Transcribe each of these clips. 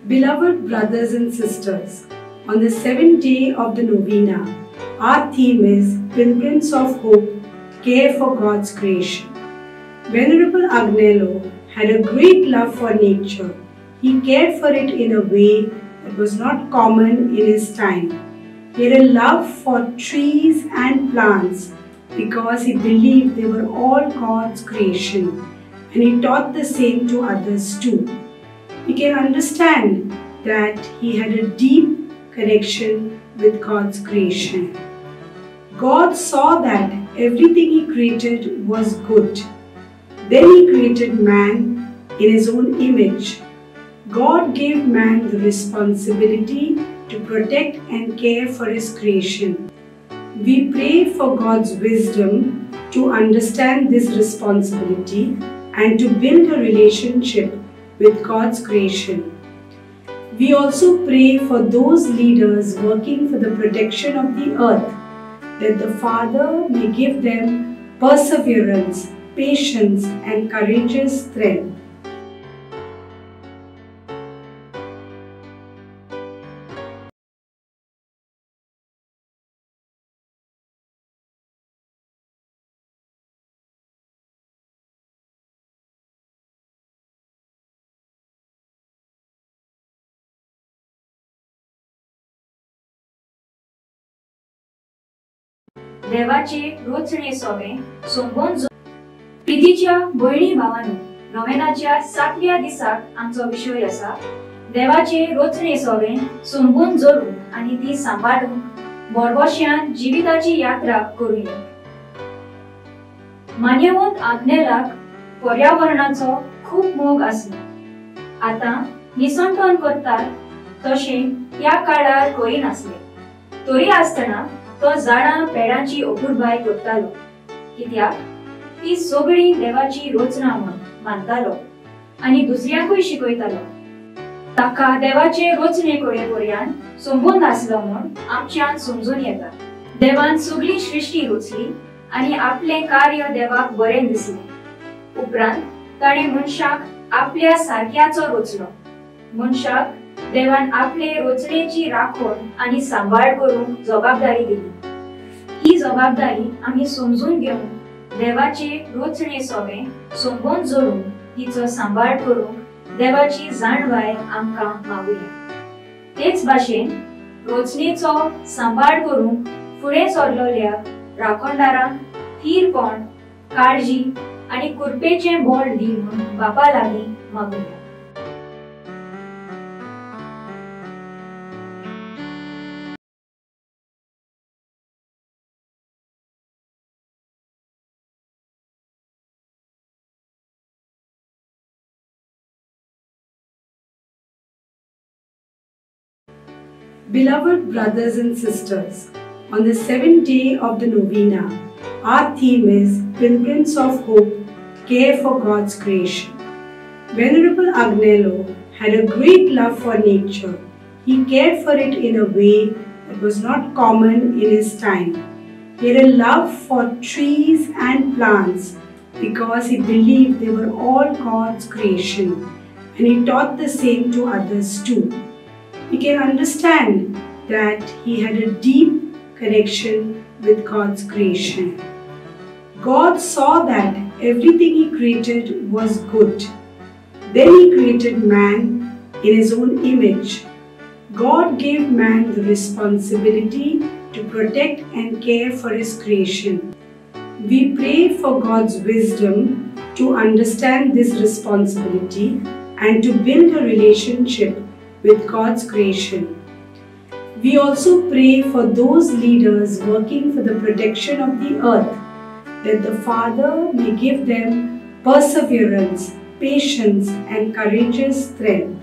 Beloved brothers and sisters, on the seventh day of the novena, our theme is Pilgrims of Hope, Care for God's Creation. Venerable Agnello had a great love for nature. He cared for it in a way that was not common in his time. He had a love for trees and plants because he believed they were all God's creation, and he taught the same to others too. We can understand that he had a deep connection with God's creation. God saw that everything he created was good. Then he created man in his own image. God gave man the responsibility to protect and care for his creation. We pray for God's wisdom to understand this responsibility and to build a relationship with God's creation. We also pray for those leaders working for the protection of the earth, that the Father may give them perseverance, patience, and courageous strength. देवाचे रोचणे सोवे सोंबोन प्रितीच्या भयणी भावांनो, नोवेनाच्या 7व्या दिसाक आमचो विषय आसा देवाचे रोचणे सोवे सोंबून जोडून आनी ती सांबाळून बोरबोश्यान जिविताची यात्रा करूया. मान्यवंत आग्नेलाक पर्यावरणाचो खूप मोग आसलो. आता निसंतोन करतात तशें ह्या काळार करिनासले. तरी आसतना तो झाडां पेडांची अपुरबाय करतालो, कित्याक ती सगळी देवाची रोचना म्हूण मानतालो आनी दुसऱ्यांकूय शिकयतालो. ताका देवाचे रोचणे कडेपर्यंत संबंद आसलो म्हूण आमच्यान समजून येता. देवान सगळी सृश्टी रचली आनी आपलें कार्य देवाक बरें दिसलें. उपरांत ताणें मनशाक आपल्या सारक्याचो रचलो. मनशाक देवान आपले रोचणेची राखण आनी सांबाळ करूंक जबाबदारी दिली. ही जबाबदारी आमी समजून घेवन देवाचे रोचणे सोवे सोंबोन जोडून तिचो सांबाळ करूंक देवाची जाणवाय आमकां मागुया. तेच भाशेन रोचणेचो सांबाळ करूंक फुडें सरलोल्या राखणदारांक थीरपण, काळजी आनी कुरपेचें बोल दी म्हूण बापा लागीं मागुया. Beloved brothers and sisters, on the seventh day of the novena, our theme is Pilgrims of Hope, Care for God's Creation. Venerable Agnello had a great love for nature. He cared for it in a way that was not common in his time. He had a love for trees and plants because he believed they were all God's creation, and he taught the same to others too. We can understand that he had a deep connection with God's creation. God saw that everything he created was good. Then he created man in his own image. God gave man the responsibility to protect and care for his creation. We pray for God's wisdom to understand this responsibility and to build a relationship with God's creation. We also pray for those leaders working for the protection of the earth, that the Father may give them perseverance, patience, and courageous strength.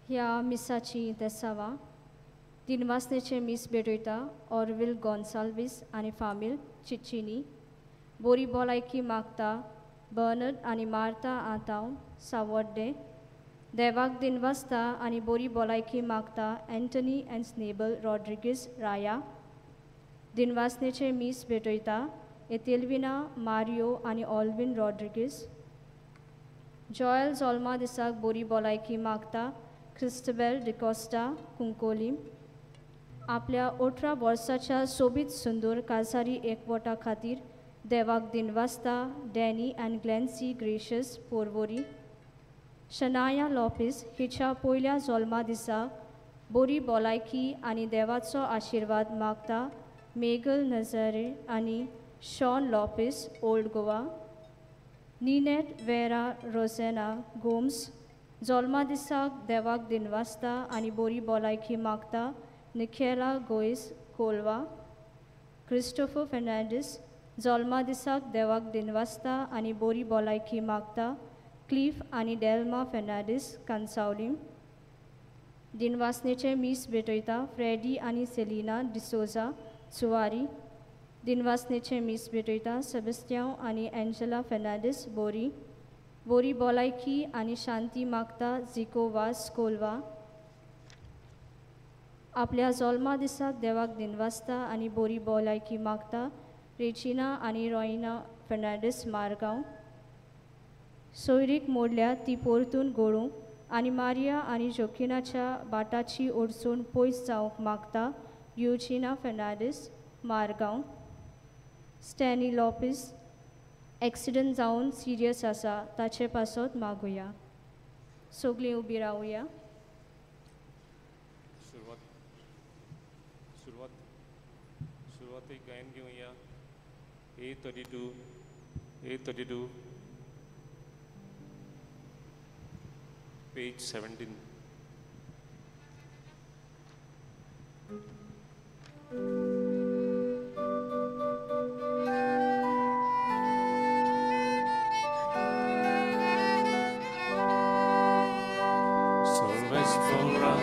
ह्या मिसाची देसावा दिनवासनेचे मीस भेटयता Orville Gonsalves आनी फामील चिच्चिनी बोरी भलायकी मागता Bernard आनी Marta आतांव सावड्डे देवाक दिनवासता आनी बोरी भलायकी मागता एंटनी एंड स्नेबल रॉड्रिगीस राया दिनवासनेचे मीस भेटयता एतेल्विना मारियो आनी ऑल्विन रॉड्रिगीस जॉयल जॉल्मा दिसाक बोरी भलायकी मागता क्रिस्टबेल डिकोस्टा कुंकोलीम आपल्या 18 वर्साच्या सोबीत सुंदर कासारी एकवटा खातीर देवाक दिनवासता डॅनी आनी ग्लेन्सी ग्रेशियस पोरवोरी शनाया लॉपिस हिच्या पयल्या जल्मा दिसा बोरी भलायकी आनी देवाचो आशिर्वाद मागता मेगल नझारे आनी शॉन लॉपिस ओल्ड गोवा निनेट वेरा रोसेना गोम्स जल्मा दिसाक देवाक दिनवासता आनी बोरी भलायकी मागता निखेला गोयस कोलवा क्रिस्टोफर फेर्नांडीस जल्मा दिसाक देवाक दिनवासता आनी बोरी भलायकी मागता क्लीफ आनी डेल्मा फेर्नांडीस कांसावलीम दिनवासनेचे मीस भेटयता फ्रेडी आनी सेलिना डिसोजा सुवारी दिनवासनेचे मीस भेटयता सेबेस्टियाव आनी एंजेला फेर्नांडीस बोरी बोरी भलायकी आनी शांती मागता झिको वास कोलवा आपल्या जल्मा दिसाक देवाक दिनवासता आनी बोरी भलायकी मागता रेजिना आनी रॉइना फेर्नांडीस मारगांव सोयरीक मोडल्या ती परतून गळूंक आनी मारिया आनी जोकिनाच्या बाटाची ओडसून पयस जावंक मागता युजिना फेर्नांडीस मारगांव स्टॅनी लॉपिस एक्सिडेंट जावन सिरियस आसा ताचे पासत मागुया सगळीं उबी रावया सुरवातीक गायन घेवया A32 page 17 Salves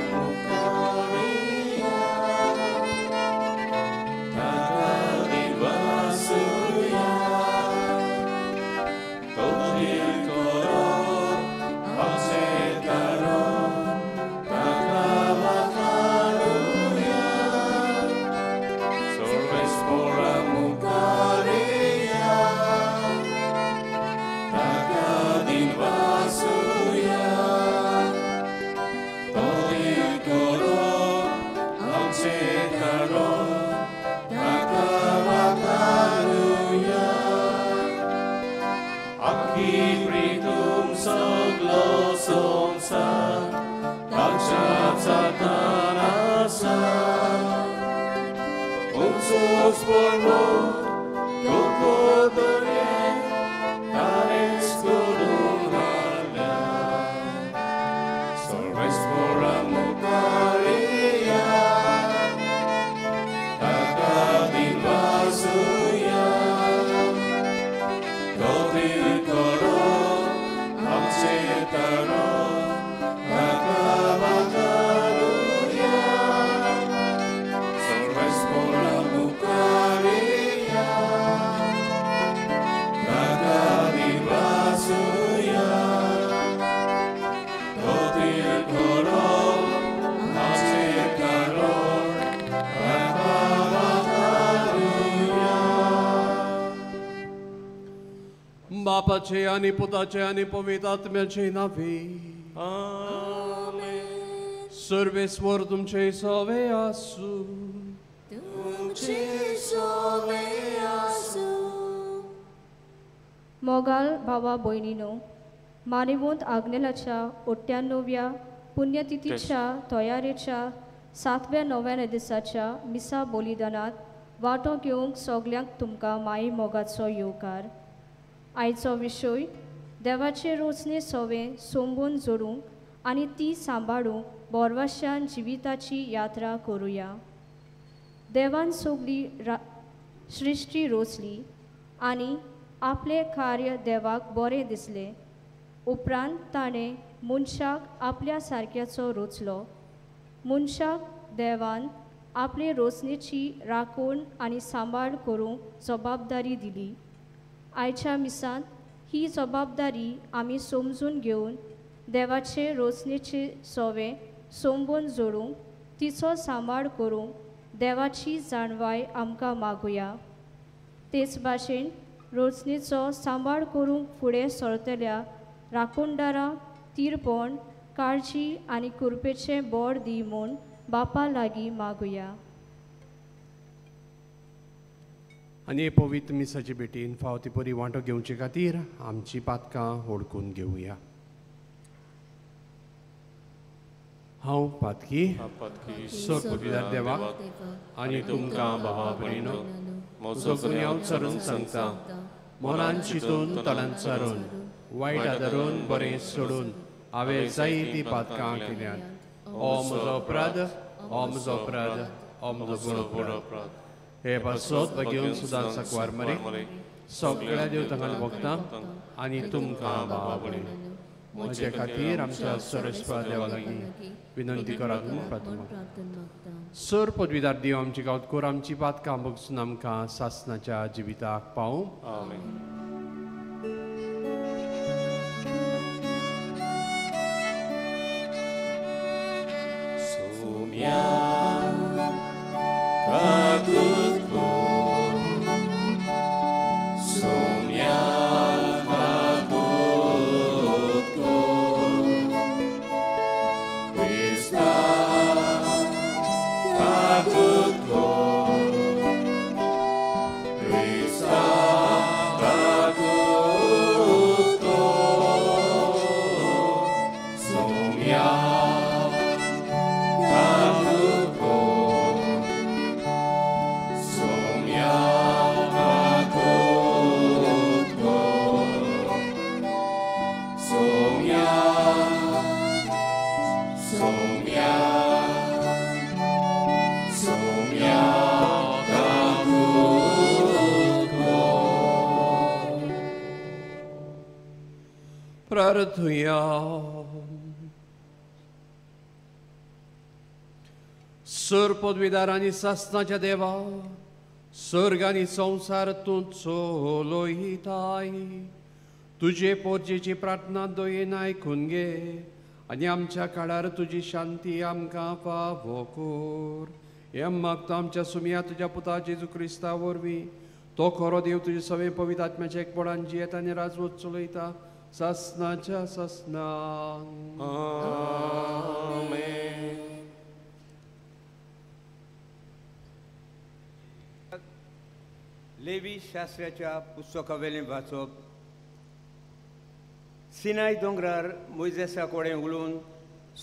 por la Mucaria. बापाचे आणि पुताचे आणि पवित्र आत्म्याचे नावे आमेन. सर्वेस्वर तुमचे सवे आसू तुमचे सोवे आसूं. मोगाल भावा भयणीनो, मानिवंत आग्नेलाच्या 98व्या पुण्यतिथीच्या तयारेच्या 7व्या 9व्या दिसाच्या मिसा बलिदानात वांटो घेवंक सगल्यांक तुमकां माई मोगाचो येवकार. आयचो विशय देवाचे रोचणे सवे सोंबून जोडूंक आनी ती सांबाळूंक बोरवाश्यान जिविताची यात्रा करुया. देवान सगली सृश्टी रोचली आनी आपले कार्य देवाक बरें दिसले. उपरांत ताणें मनशाक आपल्या सारक्याचो रोचलो. मनशाक देवान आपले रोचणेची राखण आनी सांबाळ करूंक जबाबदारी दिली. आयच्या मिसांत ही जबाबदारी आमी समजून घेवन देवाचे रोचणेचे सवे सोंबून जोडूंक तिचो सांबाळ करूंक देवाची जाणवाय आमकां मागुया. तेच भाशेन रोचणेचो सांबाळ करूंक फुडें सरतल्या राखणदारांक तीरपण, काळजी आनी कृपेचें बोड दी म्हूण बापा लागीं मागुया. आनी पवित्र मिसाचे भेटीन फावती बरी वांटो घेवचे खातीर आमची पातकां ओळखून घेवया. हांव पातकी सरपदवीदार देवाक आनी तुमकां भावा भयणीनो म्हजो गुन्यांव चरून सांगता. मनान चिंतून तोंडान चारून वायट आदारून बरें सोडून हांवें जायतीं पातकां केल्यात. हो म्हजो अपराध, हो म्हजो अपराध, हो म्हजो गूण अपराध. हे पासत घेवन सुद्दां सकवार मरे सगळ्या देवतांक भोगता आनी तुमकां भावा भयणीनो म्हजे खातीर आमच्या सरस्वता देवा लागीं विनंती करात म्हूण प्रार्थना. सर पदवीदार देव आमची गांवतकोर आमची पातकां भोगसून आमकां सासणाच्या जिविताक पावूं. प्रार्थुया. सर पदवीदार आनी सासणाच्या देवा, सर्ग आनी संवसार तुजो लोहिताय. तुजे पोरजेची प्रार्थना दोयेन आयकून घे आनी आमच्या काळार तुजी शांती आमकां फावो कर. हें मागता आमच्या सुमया तुज्या पुता जेजू क्रिस्ता वरवीं. तो खरो देव तुजे सवे पवित्र आत्म्याच्या एकपणान जियेता आनी राजवत चलयता सासणाच्या सासणान. आमेन. लेवी शास्त्राच्या पुस्तकावेलें वाचप. सिनाय दोंगरार मोइजेसा कडेन उलोवन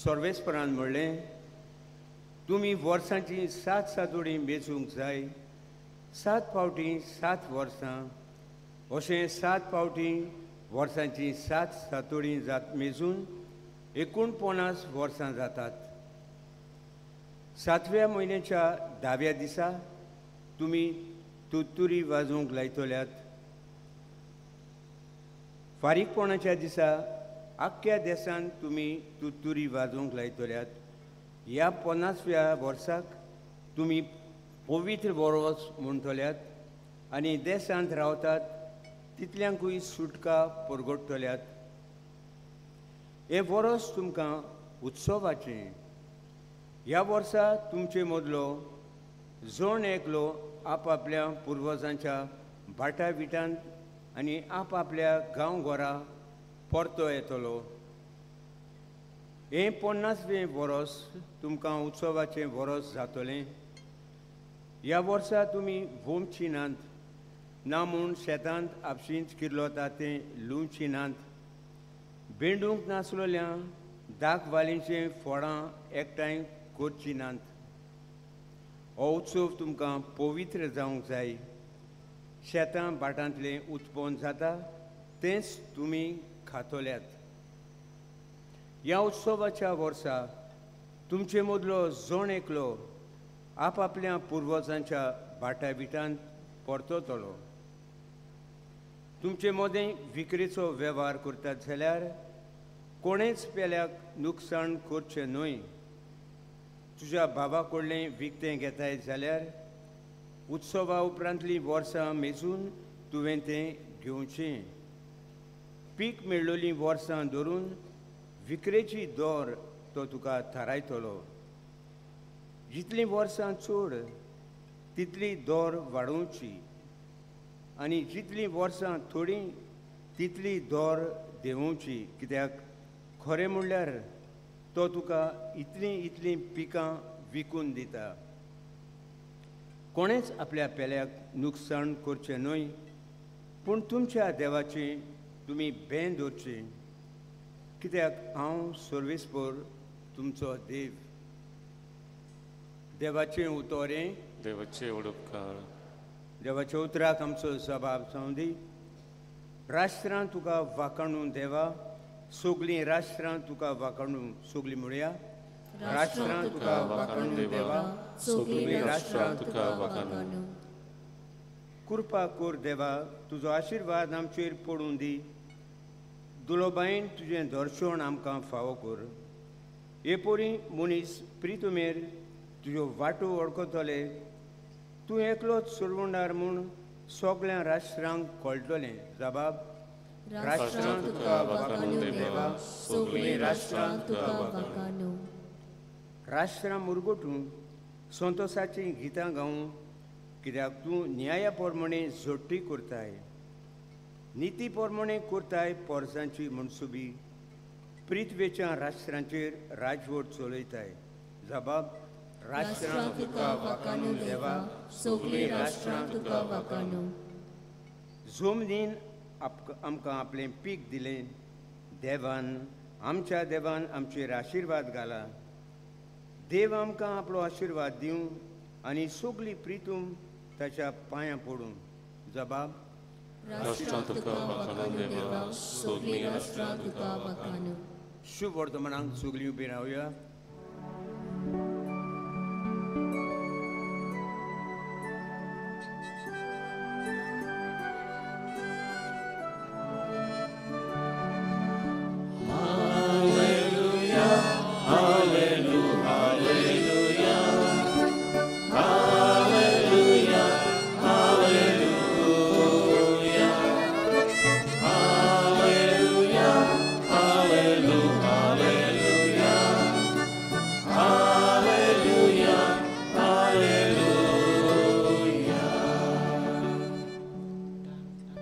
सर्वेस्परान म्हणलें, तुमी वर्सांची 7 सातोडी मेजूंक जाय. 7 फावटी 7 वर्सां अशें 7 फावटी वर्सांची 7 सातोडी मेजून 49 वर्सां जातात. 7व्या म्हयन्याच्या 10व्या दिसा तुमी तुतुरी वाजोवंक लायतल्यात. फारीकपणाच्या दिसा आख्ख्या देशांत तुमी तुतुरी वाजोवंक लायतल्यात. ह्या 50व्या वर्साक तुमी पवित्र वरोस म्हणटल्यात आनी देशांत रावतात तितल्यांकूय सुटका परगडटल्यात. हे वरोस तुमकां उत्सवाचें. ह्या वर्सा तुमचे मदलो जण एकलो आपआपल्या पुर्वजांच्या भाटा विटांत आनी आपल्या गांवघरा परतो येतलो. हें 50वें वर्स तुमकां उत्सवाचें वर्स जातलें. ह्या वर्सा तुमी वोमची नात, ना म्हूण शेतांत आपशींच किर्लोता तें लुंवची नात, भेंडूंक नासलोल्या दाखवालींचें फळां एकठांय करची नात. हो उत्सव तुमकां पवित्र जावंक जाय. शेतां भाटांतलें उत्पन्न जाता तेंच तुमी खातोल्यात. ह्या उत्सवाच्या वर्सा तुमचे मदलो जण एकलो आपल्या पुर्वजांच्या भाटा बिटांत परततलो. तुमचे मदें विक्रेचो वेव्हार करतात जाल्यार कोणेच पेल्याक नुकसाण करचें न्हय. तुज्या बाबा कडलें विकतें घेताय जाल्यार उत्सवा उपरांतलीं वर्सां मेजून तुवें तें घेवचें. पीक मेळ्ळोलीं वर्सां धरून विक्रेची दर तो तुका थारायतलो. जितलीं वर्सां चड तितली दर वाडोवची आनी जितलीं वर्सां थोडीं तितली दर देंवोवची. कित्याक खरें म्हणल्यार तो तुका इतलीं पिकां विकून दिता. कोणेच आपल्या पेल्याक नुकसाण करचें न्हय, पूण तुमच्या देवाचें तुमी भें दवरचें. कित्याक हांव सर्वेस्पर तुमचो देव. देवाचें उतोरें, देवाचे उडोवकार, देवाच्या उतराक आमचो जबाब जावं दी. राष्ट्रां तुका वाखाणून देवा, सगलीं राष्ट्रां तुका वाखाणून सगलीं म्हणया. राष्ट्रां तुका वाखाणून देवा, सगलीं राष्ट्रां तुका वाखाणून. कृपा कर देवा, तुजो आशिर्वाद आमचेर पडून दी. दुलोबायन तुजें दर्शन आमकां फावो कर. एपोरी मनीस प्रितुमेर तुज्यो वाटो वळखतले. तूं एकलोच सुरवंडार म्हूण सगळ्या राष्ट्रांक कळटलें. जबाब राष्ट्रां तुका वाखाणून देवा, सगलीं राष्ट्रां तुका वाखाणून. राष्ट्रां मुरगोटून संतोशाचीं गितां गावूं, कित्याक तूं न्याया पोरमणे जोडटी करताय. निती पोरमणे करताय पोरसांची मनसुबी. पृथ्वेच्या राष्ट्रांचेर राजवट चलयताय. जबाब राष्ट्रां तुका वाखाणून देवा, सगलीं राष्ट्रां तुका वाखाणून. जमनीन आमकां आपलें पीक दिलें. आमच्या देवान आमचेर आशिर्वाद घाला. देव आमकां आपलो आशिर्वाद दिवं आनी सगलीं प्रितूम ताच्या पांयां पडूं. जबाब राष्ट्रां तुका वाखाणून देवा, सगलीं राष्ट्रां तुका वाखाणून. शुभ वर्तमानाक सगलीं उबीं रावया.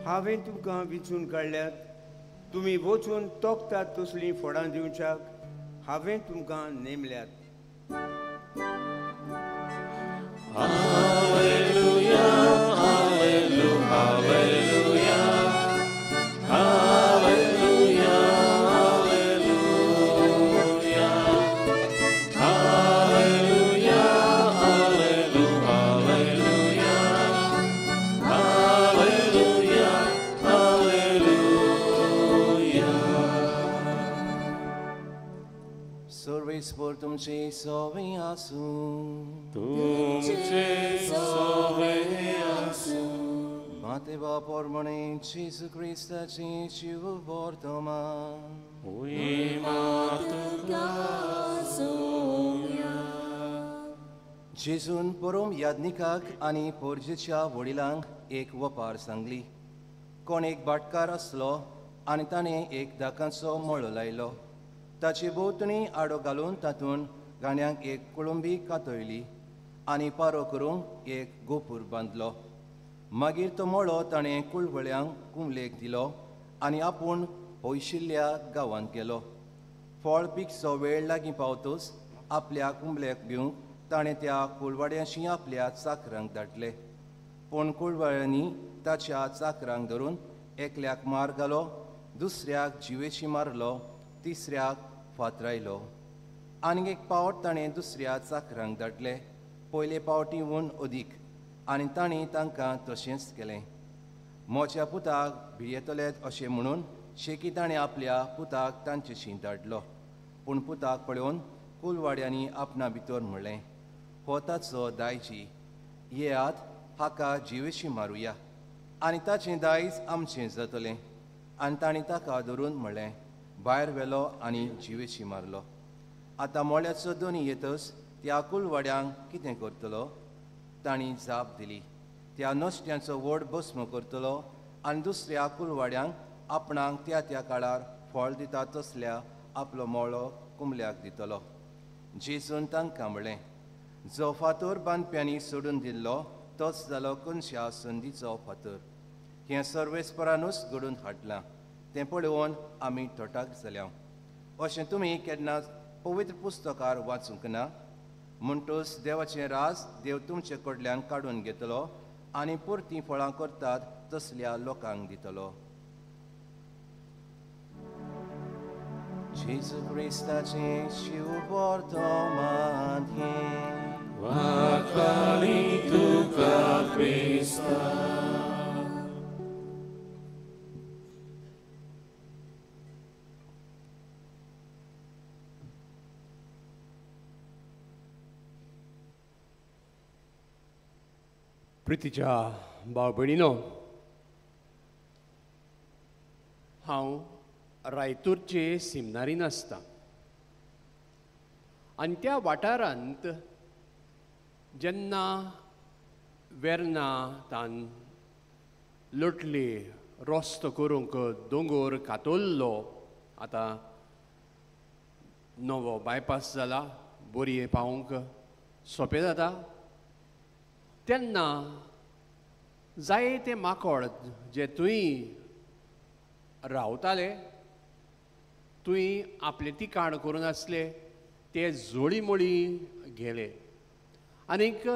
हांवें तुमकां विचून काडल्यात. तुमी वचून तोखतात तसलीं फळां दिवच्याक हांवें तुमकां नेमल्यात. Hallelujah, hallelujah, hallelujah, hallelujah, hallelujah, hallelujah, hallelujah, hallelujah, hallelujah. सर्वेस्पर तुमचे सवे आसूं, तुमचे सवे आसूं. मातेवा पोरमणे जेजू क्रिस्ताचे जीव वर्तमान. जेजून परम याज्ञिकाक आनी पोरजेच्या वडिलांक एक वपार सांगली. कोण एक भाटकार आसलो आनी ताणें एक दाकांचो मळो लायलो. ताचे भोंवतणी आडो घालून तातूंत गाण्यांक एक कुळुंबी कातयली आनी पारो करूंक एक गोपूर बांदलो. मागीर तो मळो ताणें कुळवळ्यांक कुंबलेक दिलो आनी आपूण पयशिल्ल्या गांवांत गेलो. फळ पिकचो वेळ लागीं पावतूच आपल्या कुंबल्याक भिवंक ताणें त्या कुळवाड्याशी आपल्या चाकरांक धाडले. पूण कुळवाड्यांनी ताच्या चाकरांक धरून एकल्याक मार घालो, दुसऱ्याक जिवेशी मारलो, तिसऱ्याक फातरायलो. आनीक एक पावट ताणें दुसऱ्या चाकरांक धाडले, पयले पावटीहून अदीक, आनी तांणी तांकां तशेंच केलें. म्हज्या पुताक भियेतलेत अशें म्हणून शेकी ताणें आपल्या पुताक तांचेशी धाडलो. पूण पुताक पळोवन कुलवाड्यांनी आपणा भितर म्हणलें, हो ताचो दायजी, येयात हाका जिवेशी मारुया आनी ताचें दायज आमचें जातलें. आनी ताणीं ताका धरून म्हणलें, भायर व्हेलो आनी जिवेशी मारलो. आतां मोळ्याचो दोनी येतच त्या कुलवाड्यांक कितें करतलो? तांणी जाप दिली, त्या नश्ट्यांचो व्हड भस्म करतलो आनी दुसऱ्या कुलवाड्यांक आपणाक त्या त्या काळार फळ दिता तसल्या आपलो मोळो कुंबल्याक दितलो. जेजून तांकां म्हणलें, जो फातर बांदप्यांनी सोडून दिल्लो तोच जालो कोनशा संदीचो फातर. हें सर्वेस्परानूच घडून हाडलां, तें पळोवन आमी तोटाक जाल्या. अशें तुमी केन्ना पवित्र पुस्तकार वाचूंक ना? म्हणटूच देवाचें राज देव तुमचे कडल्यान काडून घेतलो आनी परतीं फळां करतात तसल्या लोकांक दितलो. जेजू क्रिस्ताचें शिव वर्तमान हें वाखाली तुका क्रिस्ता. प्रितीच्या भाव भयणीनो, हांव रायतूरचे सिमनारीन आसता आनी त्या वाठारांत जेन्ना वेर्नातान लोटली रस्तो करूंक दोंगर कातोल्लो, आतां नवो बायपास जाला, बोरये पावूंक सोंपें जाता, तेन्ना जायते माकोड जे थंय रावताले, थंय आपले तिकाण करून आसले, ते जोडी मोडी गेले. आनीक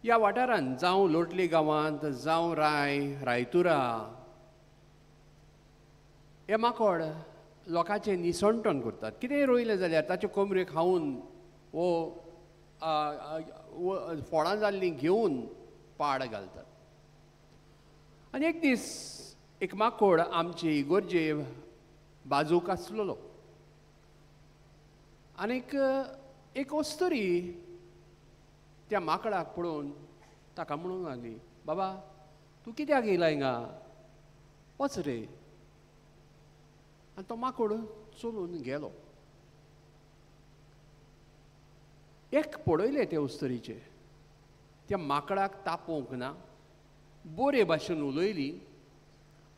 ह्या वाठारांत जावं लोटली गांवांत जावं रायतुरा हे माकोड लोकांचें निसंटण करतात. कितेंय रोयलें जाल्यार ताच्यो कोमऱ्यो खावन वो फळां जाल्लीं घेवन पाड घालतात. आनी एक दीस एक माकोड आमचे इगोर्जे बाजूक आसलेलो आनीक एक अस्तरी त्या माकडाक पळोवन ताका म्हणूंक लागली, बाबा तूं कित्याक येयला हिंगा? वच रे. आनी तो माकोड चलून गेलो. एक पळयलें ते अस्तरीचे, त्या माकडाक तापोवंक ना, बरे भाशेन उलयली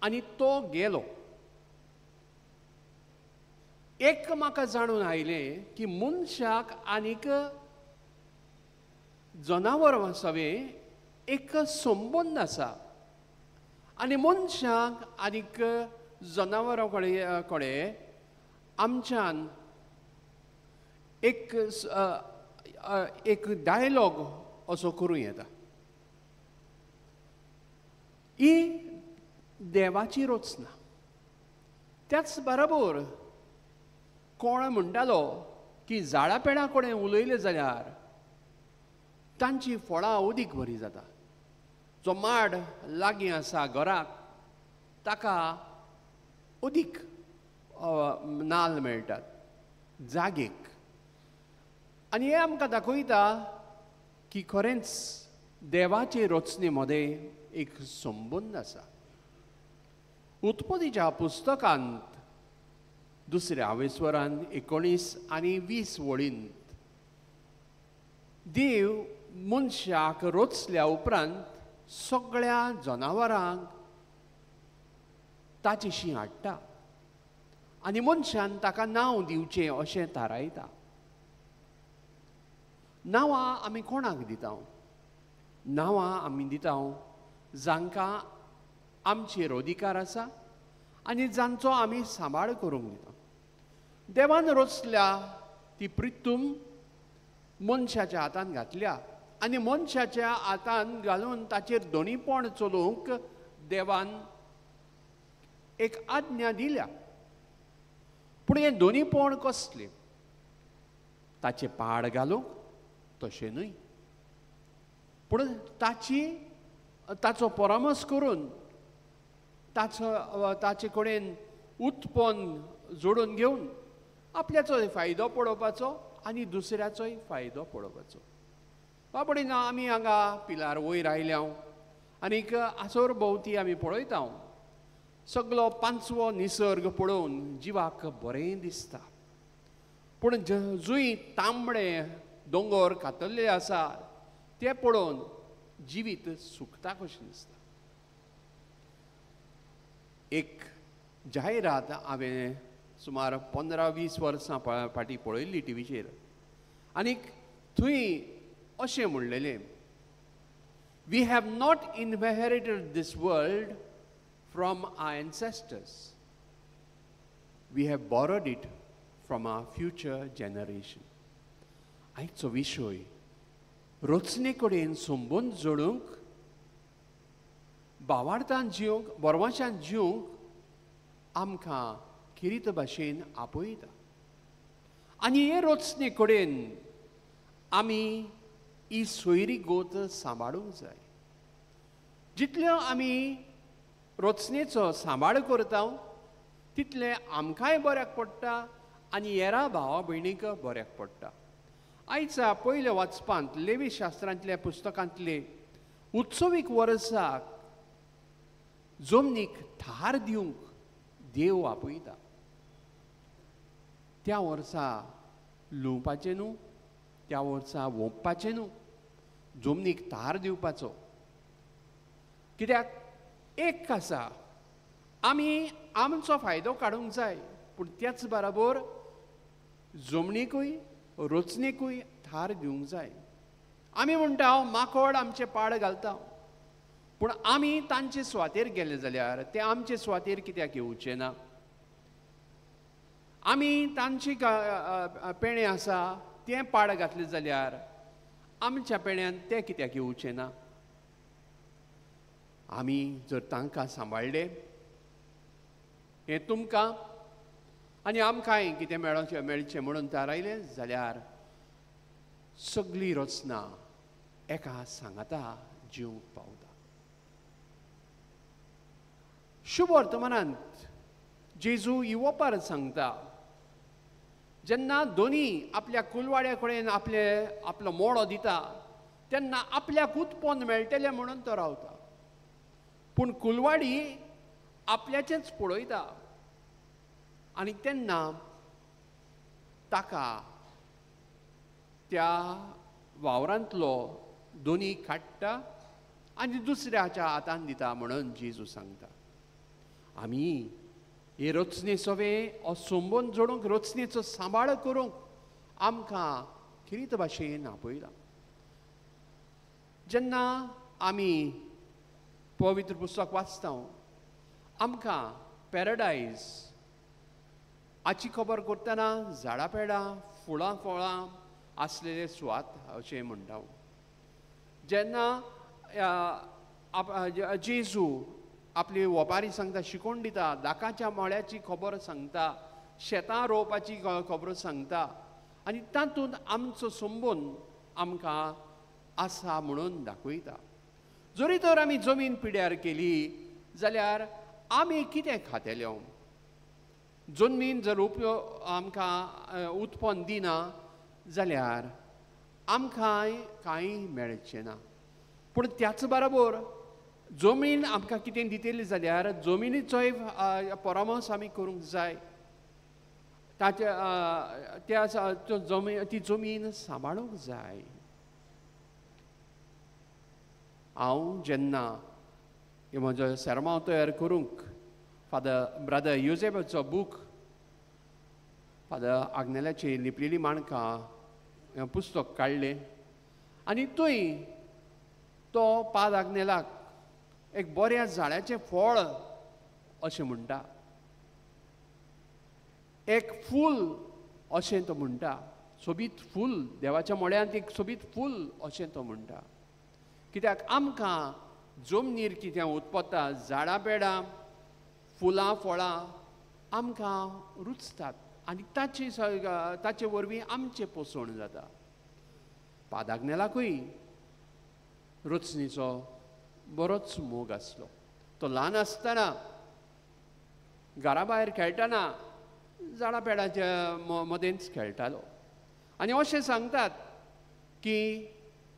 आनी तो गेलो. एक म्हाका जाणून आयलें की मनशाक आनीक जनावर सवें एक संबंद आसा आनी मनशाक आनीक जनावरां कडेन आमच्यान एक डायलॉग असो करूं येता. ही देवाची रचना. त्याच बरोबर कोण म्हणटालो की झाडां पेडां कडेन उलयलें जाल्यार तांची फळां अदीक बरी जाता. जो माड लागीं आसा घराक ताका अदीक नाल्ल मेळटात जागेक. आनी हें आमकां दाखयता की खरेंच देवाचे रचने मदें एक संबंद आसा. उत्पत्तीच्या पुस्तकांत 2 वेस्वरांत 19 आनी 20 वळींत देव मनशाक रचल्या उपरांत सगळ्या जनावरांक ताचेशी हाडटा आनी मनशान ताका नांव दिवचें अशें थारायता. नांवां आमी कोणाक दिता? नांवां आमी दिता जांकां आमचेर अधिकार आसा आनी जांचो आमी सांबाळ करूंक दिता. देवान रचल्या ती प्रितूम मनशाच्या हातान घातल्या आनी मनशाच्या हातान घालून ताचेर दोनीपण चलोवंक देवान एक आज्ञा दिल्या. पूण हे दोनीपण कसले? ताचे पाड घालूंक तशें न्हय, पूण ताचो परामर्श करून ताचे कडेन उत्पन्न जोडून घेवन आपल्याचोय फायदो पळोवपाचो आनी दुसऱ्याचोय फायदो पळोवपाचो. बाबडीन आमी हांगा पिलार वयर आयल्या आनीक आसोर भोंवती आमी पळयता. सगळो पांचवो निसर्ग पळोवन जिवाक बरें दिसता. पूण जूय तांबडे दोंगर कातरले आसा ते पळोवन जिवीत सुकता कशें दिसता. एक जायरात हांवें सुमार 15-20 वर्सां फाटीं पळयल्ली टीव्हीचेर आनीक थंय अशें म्हणलेलें, we have not inherited this world from our ancestors, we have borrowed it from our future generation. आयचो विशय रचने कडेन संबंद जोडूंक, भावार्थान जिवंक, बोरवाशान जिवंक आमकां किरीत भाशेन आपयता. आनी हे रचने कडेन आमी ही सोयरी गोत सांबाळूंक जाय. जितल्यो आमी रचनेचो सांबाळ करता तितलें आमकांय बऱ्याक पडटा आनी हेरा भावा भयणीक बऱ्याक पडटा. आयज पयल्या वाचपांत लेवी शास्त्रांतल्या पुस्तकांतले उत्सवीक वर्साक जमनीक थार दिवंक देव आपयता. त्या वर्सा लुवपाचें न्हू, त्या वर्सा वोंपपाचें न्हू, जमनीक थार दिवपाचो. कित्याक एक आसा, आमी आमचो फायदो काडूंक जाय पूण त्याच बरोबर जमनीकूय रचनेकूय थार दिवंक जाय. आमी म्हणटा माकोड आमचे पाड घालता, पूण आमी तांचे सुवातेर गेले जाल्यार ते आमचे सुवातेर कित्याक येवचे ना? आमी तांची पेणे आसा तें पाड घातलें जाल्यार आमच्या पेण्यान ते कित्याक येवचे ना? आमी जर तांकां सांबाळले, हें तुमकां आनी आमकांय कितें मेळचें म्हणून थारायलें जाल्यार सगळी रचना एका सांगाता जिवंक पावता. शुभ वर्तमानांत जेजू येवपार सांगता, जेन्ना दोनी आपल्या कुलवाड्या कडेन आपलो मोडो दिता तेन्ना आपल्याक उत्पन्न मेळटलें म्हणून तो रावता. पूण कुलवाडी आपल्याचेंच पळयता आनी तेन्ना ताका त्या वावरांतलो दोनी काडटा आनी दुसऱ्याच्या हातान दिता म्हणून जेजू सांगता. आमी हे रचने सवे हो संबंद जोडूंक, रचनेचो सांबाळ करूंक आमकां किरीत भाशेन आपयला. जेन्ना आमी पवित्र पुस्तक वाचता आमकां पॅराडायज हाची खबर करतना झाडां पेडां, फुलां फळां आसलेले सुवात अशें म्हणटा. जेन्ना जेजू आपली ओपारी सांगता, शिकोवन दिता, दाकाच्या मळ्याची खबर सांगता, शेतां रोवपाची खबर सांगता आनी तातूंत आमचो संबंद आमकां आसा म्हणून दाखयता. जरी तर आमी जमीन पिड्यार केली जाल्यार आमी कितें खातेले? जमनीन जर आमकां उत्पन्न दिना जाल्यार आमकांय कांय मेळचें ना. पूण त्याच बरोबर जमीन आमकां कितें दितली जाल्यार जमिनीचोय परामर्श आमी करूंक जाय. ती जमीन सांबाळूंक जाय. हांव जेन्ना म्हजो सेरमांव तयार करूंक ब्रदर युजेबाचो बूक फादर आग्नेलाची लिपलेली माणकां पुस्तक काडलें आनी थंय तो पाद आग्नेलाक एक बऱ्या झाडाचें फळ अशें म्हणटा, एक फूल अशें तो म्हणटा, सोबीत फूल देवाच्या मोड्यांत एक सोबीत फूल अशें तो म्हणटा. कित्याक आमकां जमनीर कितें उत्पत्ता, झाडां बेडां फुलां फळां आमकां रुचतात आनी ताचे वरवीं आमचें पोसण जाता. पादाग्नेलाकूय रचणीचो बरोच मोग आसलो. तो ल्हान आसतना घरा भायर खेळटना झाडां पेडाच्या मदेंच खेळटालो. आनी अशें सांगतात की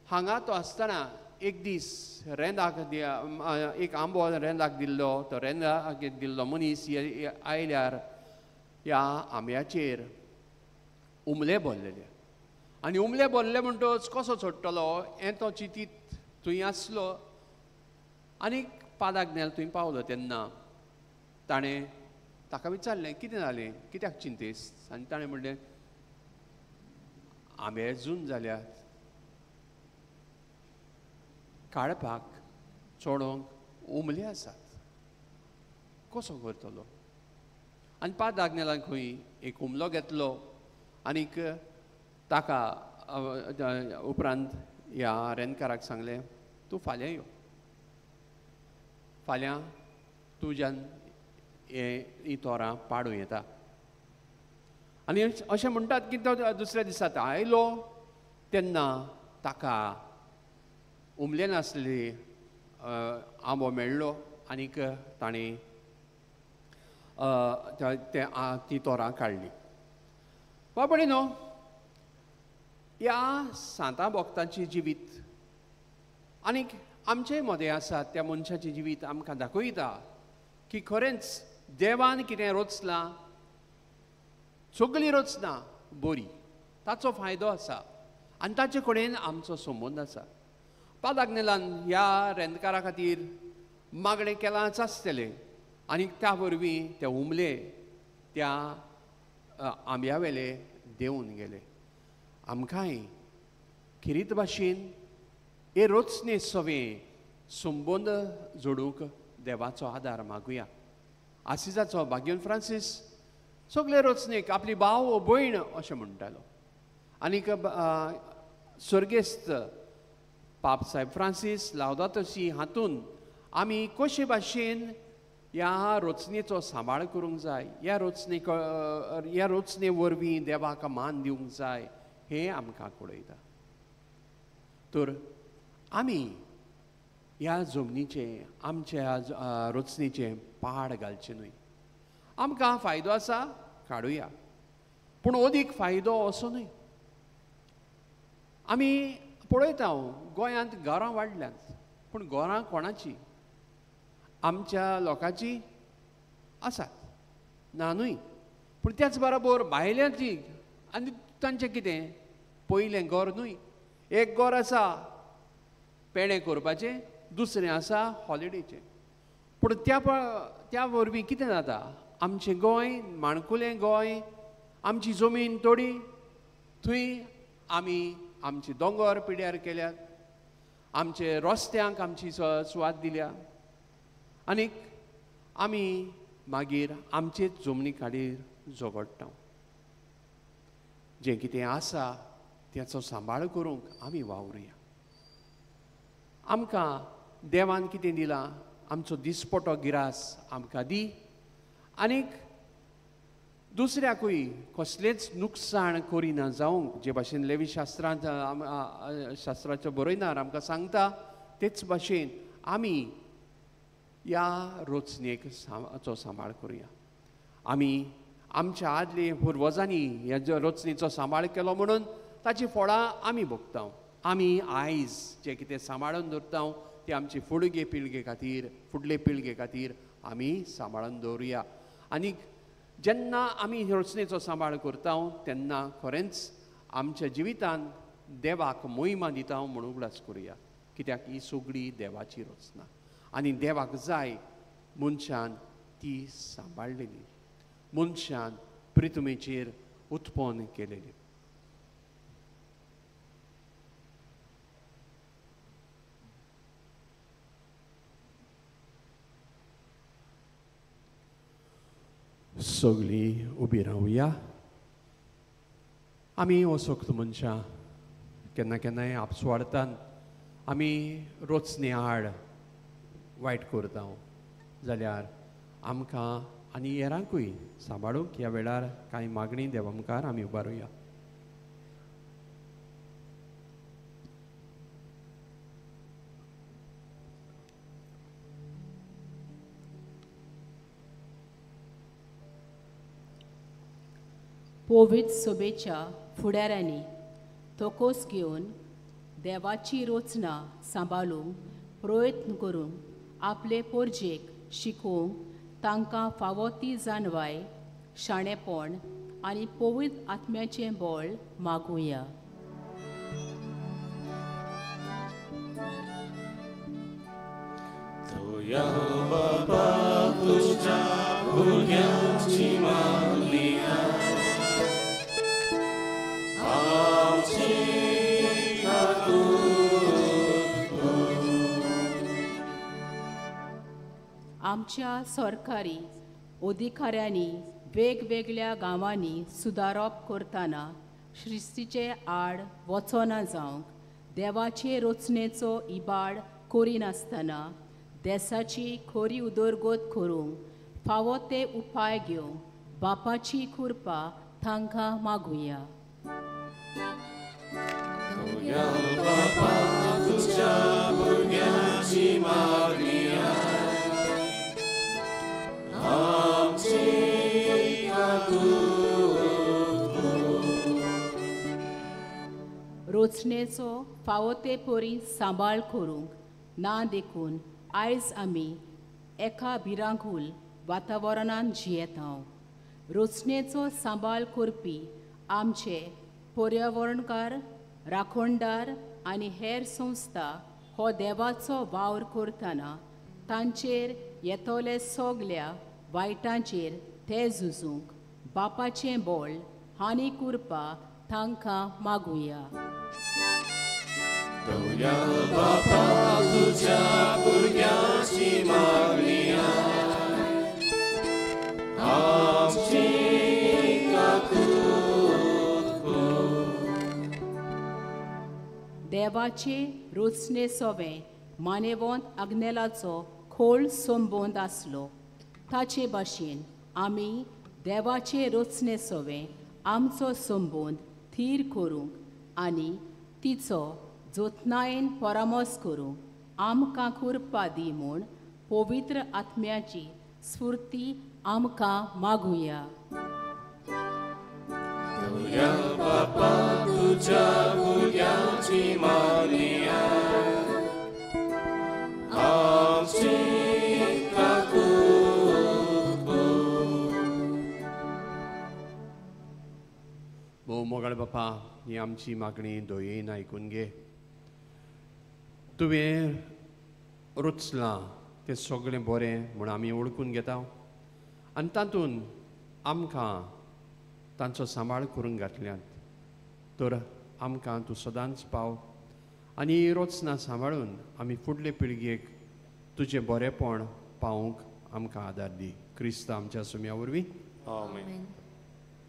हांगा तो आसतना एक दीस रेंदाक एक आंबो रेंदाक दिल्लो, तो रेंदाक दिल्लो मनीस आयल्यार ह्या आंब्याचेर उमले भरलेले. आनी उमले भरले म्हणटच कसो सोडटलो हें तो चिंतीत थंय आसलो. आनीक पादाग्नेल थंय पावलो तेन्ना ताणें ताका विचारलें कितें जालें, कित्याक चिंतेस? आनी ताणें म्हणलें आंबे जून जाल्यात, काडपाक चोडोंक उमले आसात, कसो करतलो? आनी पादाग्नेलान खंय एक उमलो घेतलो आनीक ताका उपरांत ह्या रेनकाराक सांगलें तूं फाल्यां यो, फाल्यां तुज्यान ही तोरां पाडूं येता. आनी अशें म्हणटात की तो दुसऱ्या दिसा आयलो तेन्ना ताका उमले नासलेली आंबो मेळ्ळो आनीक ताणें ती तोरां काडलीं. बाबडी न्हू, ह्या सांता भोक्तांचें जिवीत आनीक आमचेय मदें आसा त्या मनशाचें जिवीत आमकां दाखयता की खरेंच देवान कितें रचलां, सगळीं रचना बरी, ताचो फायदो आसा आनी ताचे कडेन आमचो संबंद आसा. पादाग्नेलान ह्या रेंदकारा खातीर मागणें केलांच आसतलें आनी त्या वरवीं ते उमले त्या आंब्या वेले देंवन गेले. आमकांय खिरीत भाशेन हे रचने सवें संबंद जोडूंक देवाचो आदार मागुया. आसिजाचो भाग्यवन फ्रांसीस सगळे रचनेक आपली भाव व भयण अशें म्हणटालो. आनीक स्वर्गेस्त पाप साहेब फ्रांसीस लावदातो सी हातून आमी कशे भाशेन ह्या रचनेचो सांबाळ करूंक जाय, ह्या रचने वरवीं देवाक मान दिवंक जाय हें आमकां कळयता. तर आमी ह्या जमनीचे आमच्या रचनेचें पाड घालचें न्हय. आमकां फायदो आसा काडुया, पूण अदीक फायदो असो न्हय. आमी पळयता गोंयांत घरां वाडल्यांत, पूण घरां कोणाची? आमच्या लोकांची आसात ना न्हय, पूण त्याच बरोबर भायल्यांची. आनी तांचें कितें? पयलें घर न्हय. एक घर आसा पेणे करपाचें, दुसरें आसा हॉलिडेचें. पूण त्या वरवीं कितें जाता? आमचें गोंय, माणकुलें गोंय, आमची जमीन तोडी, थंय आमी आमचे दोंगर पिड्यार केल्यात, आमचे रस्त्यांक आमची सुवात दिल्या आनीक आमी मागीर आमचेच जमनी खातीर झगडटा. जें कितें आसा त्याचो सांबाळ करूंक आमी वावरुया. आमकां देवान कितें दिलां? आमचो दिसपटो गिरास आमकां दी आनीक दुसऱ्याकूय कसलेंच नुकसाण करिना जावंक, जे भाशेन लेवी शास्त्राचो बरयणार आमकां सांगता तेच भाशेन आमी ह्या रचनेचो सांबाळ करुया. आमी आमच्या आदले पुर्वजांनी ह्या रचनेचो सांबाळ केलो म्हणून ताची फळां आमी भोगता. आमी आयज जें कितें सांबाळून दवरता तें आमचे फुडले पिळगे खातीर आमी सांबाळून दवरुया. आनीक जेन्ना आमी रचनेचो सांबाळ करता तेन्ना खरेंच आमच्या जिवितांत देवाक महिमा दिता म्हणून उगडास करुया. कित्याक ही सगळी देवाची रचना आनी देवाक जाय मनशान ती सांबाळलेली, मनशान पृथ्वीचेर उत्पन्न केलेली. सगळीं उबी रावया. आमी वसोक्त मनशां केन्ना केन्नाय आपसवार्थान आमी रोचने आड वायट करता जाल्यार आमकां आनी हेरांकूय सांबाळूंक ह्या वेळार कांय मागणी देवा मुखार आमी उबारुया. पवित्र सभेच्या फुडाऱ्यांनी तोकोस घेवन देवाची रोचना सांबाळूंक प्रयत्न करून आपले पोरजेक शिकोवंक तांकां फावो ती जाणवाय, शाणेपण आनी पवित्र आत्म्याचें बळ मागुया. तुया बाबा तुझ्या भुरग्यांची मागणिया आमची आमच्या सरकारी अधिकाऱ्यांनी वेगवेगळ्या गांवांनी सुदारप करतना श्रिस्तीचे आड वचना जावंक देवाचे रोचनेचो इबाड करिनासतना देशाची खरी उदरगत करूंक फावो ते उपाय घेवंक बापाची कृपा तांकां मागुया. बापा तुझ्या भुरग्यांची मागणिया आमची रोचनेचो फावो ते परी सांबाळ करूंक ना देखून आयज आमी एका भिरांकूल वातावरणांत जियेता. रोचनेचो सांबाळ करपी आमचे पर्यावरणकार, राखणदार आनी हेर संस्था हो देवाचो वावर करतना तांचेर येतोले सगल्या वायटांचेर ते झुजूंक बापाचें बळ हानी कृपा तांकां मागुया. बापा तुझ्या भुरग्यांची मागणिया आमची देवाचे रोचने सोवे मानेवंत आग्नेलाचो खोल संबंद आसलो ताचे भाशेन आमी देवाचे रोचने सोवे आमचो संबंद थीर करूंक आनी तिचो जोतनायेन परामोस करूंक आमकां कृपा दी म्हूण पवित्र आत्म्याची स्फूर्ती आमकां मागुया. बापा तुझ्या भुरग्यांची मागणिया आमची भोव मोगाळ बापा, ही आमची मागणी दोयेन आयकून घे. तुवें रुचलां तें सगळें बरें म्हूण आमी ओळखून घेता आनी तातूंत आमकां तांचो सांबाळ करून घातल्यात. तर आमकां तूं सदांच पाव आनी रोचना सांबाळून आमी फुडले पिळगेक तुजें बरेंपण पावूंक आमकां आदार दी. क्रिस्त आमच्या सुम्या वरवीं. आमेन.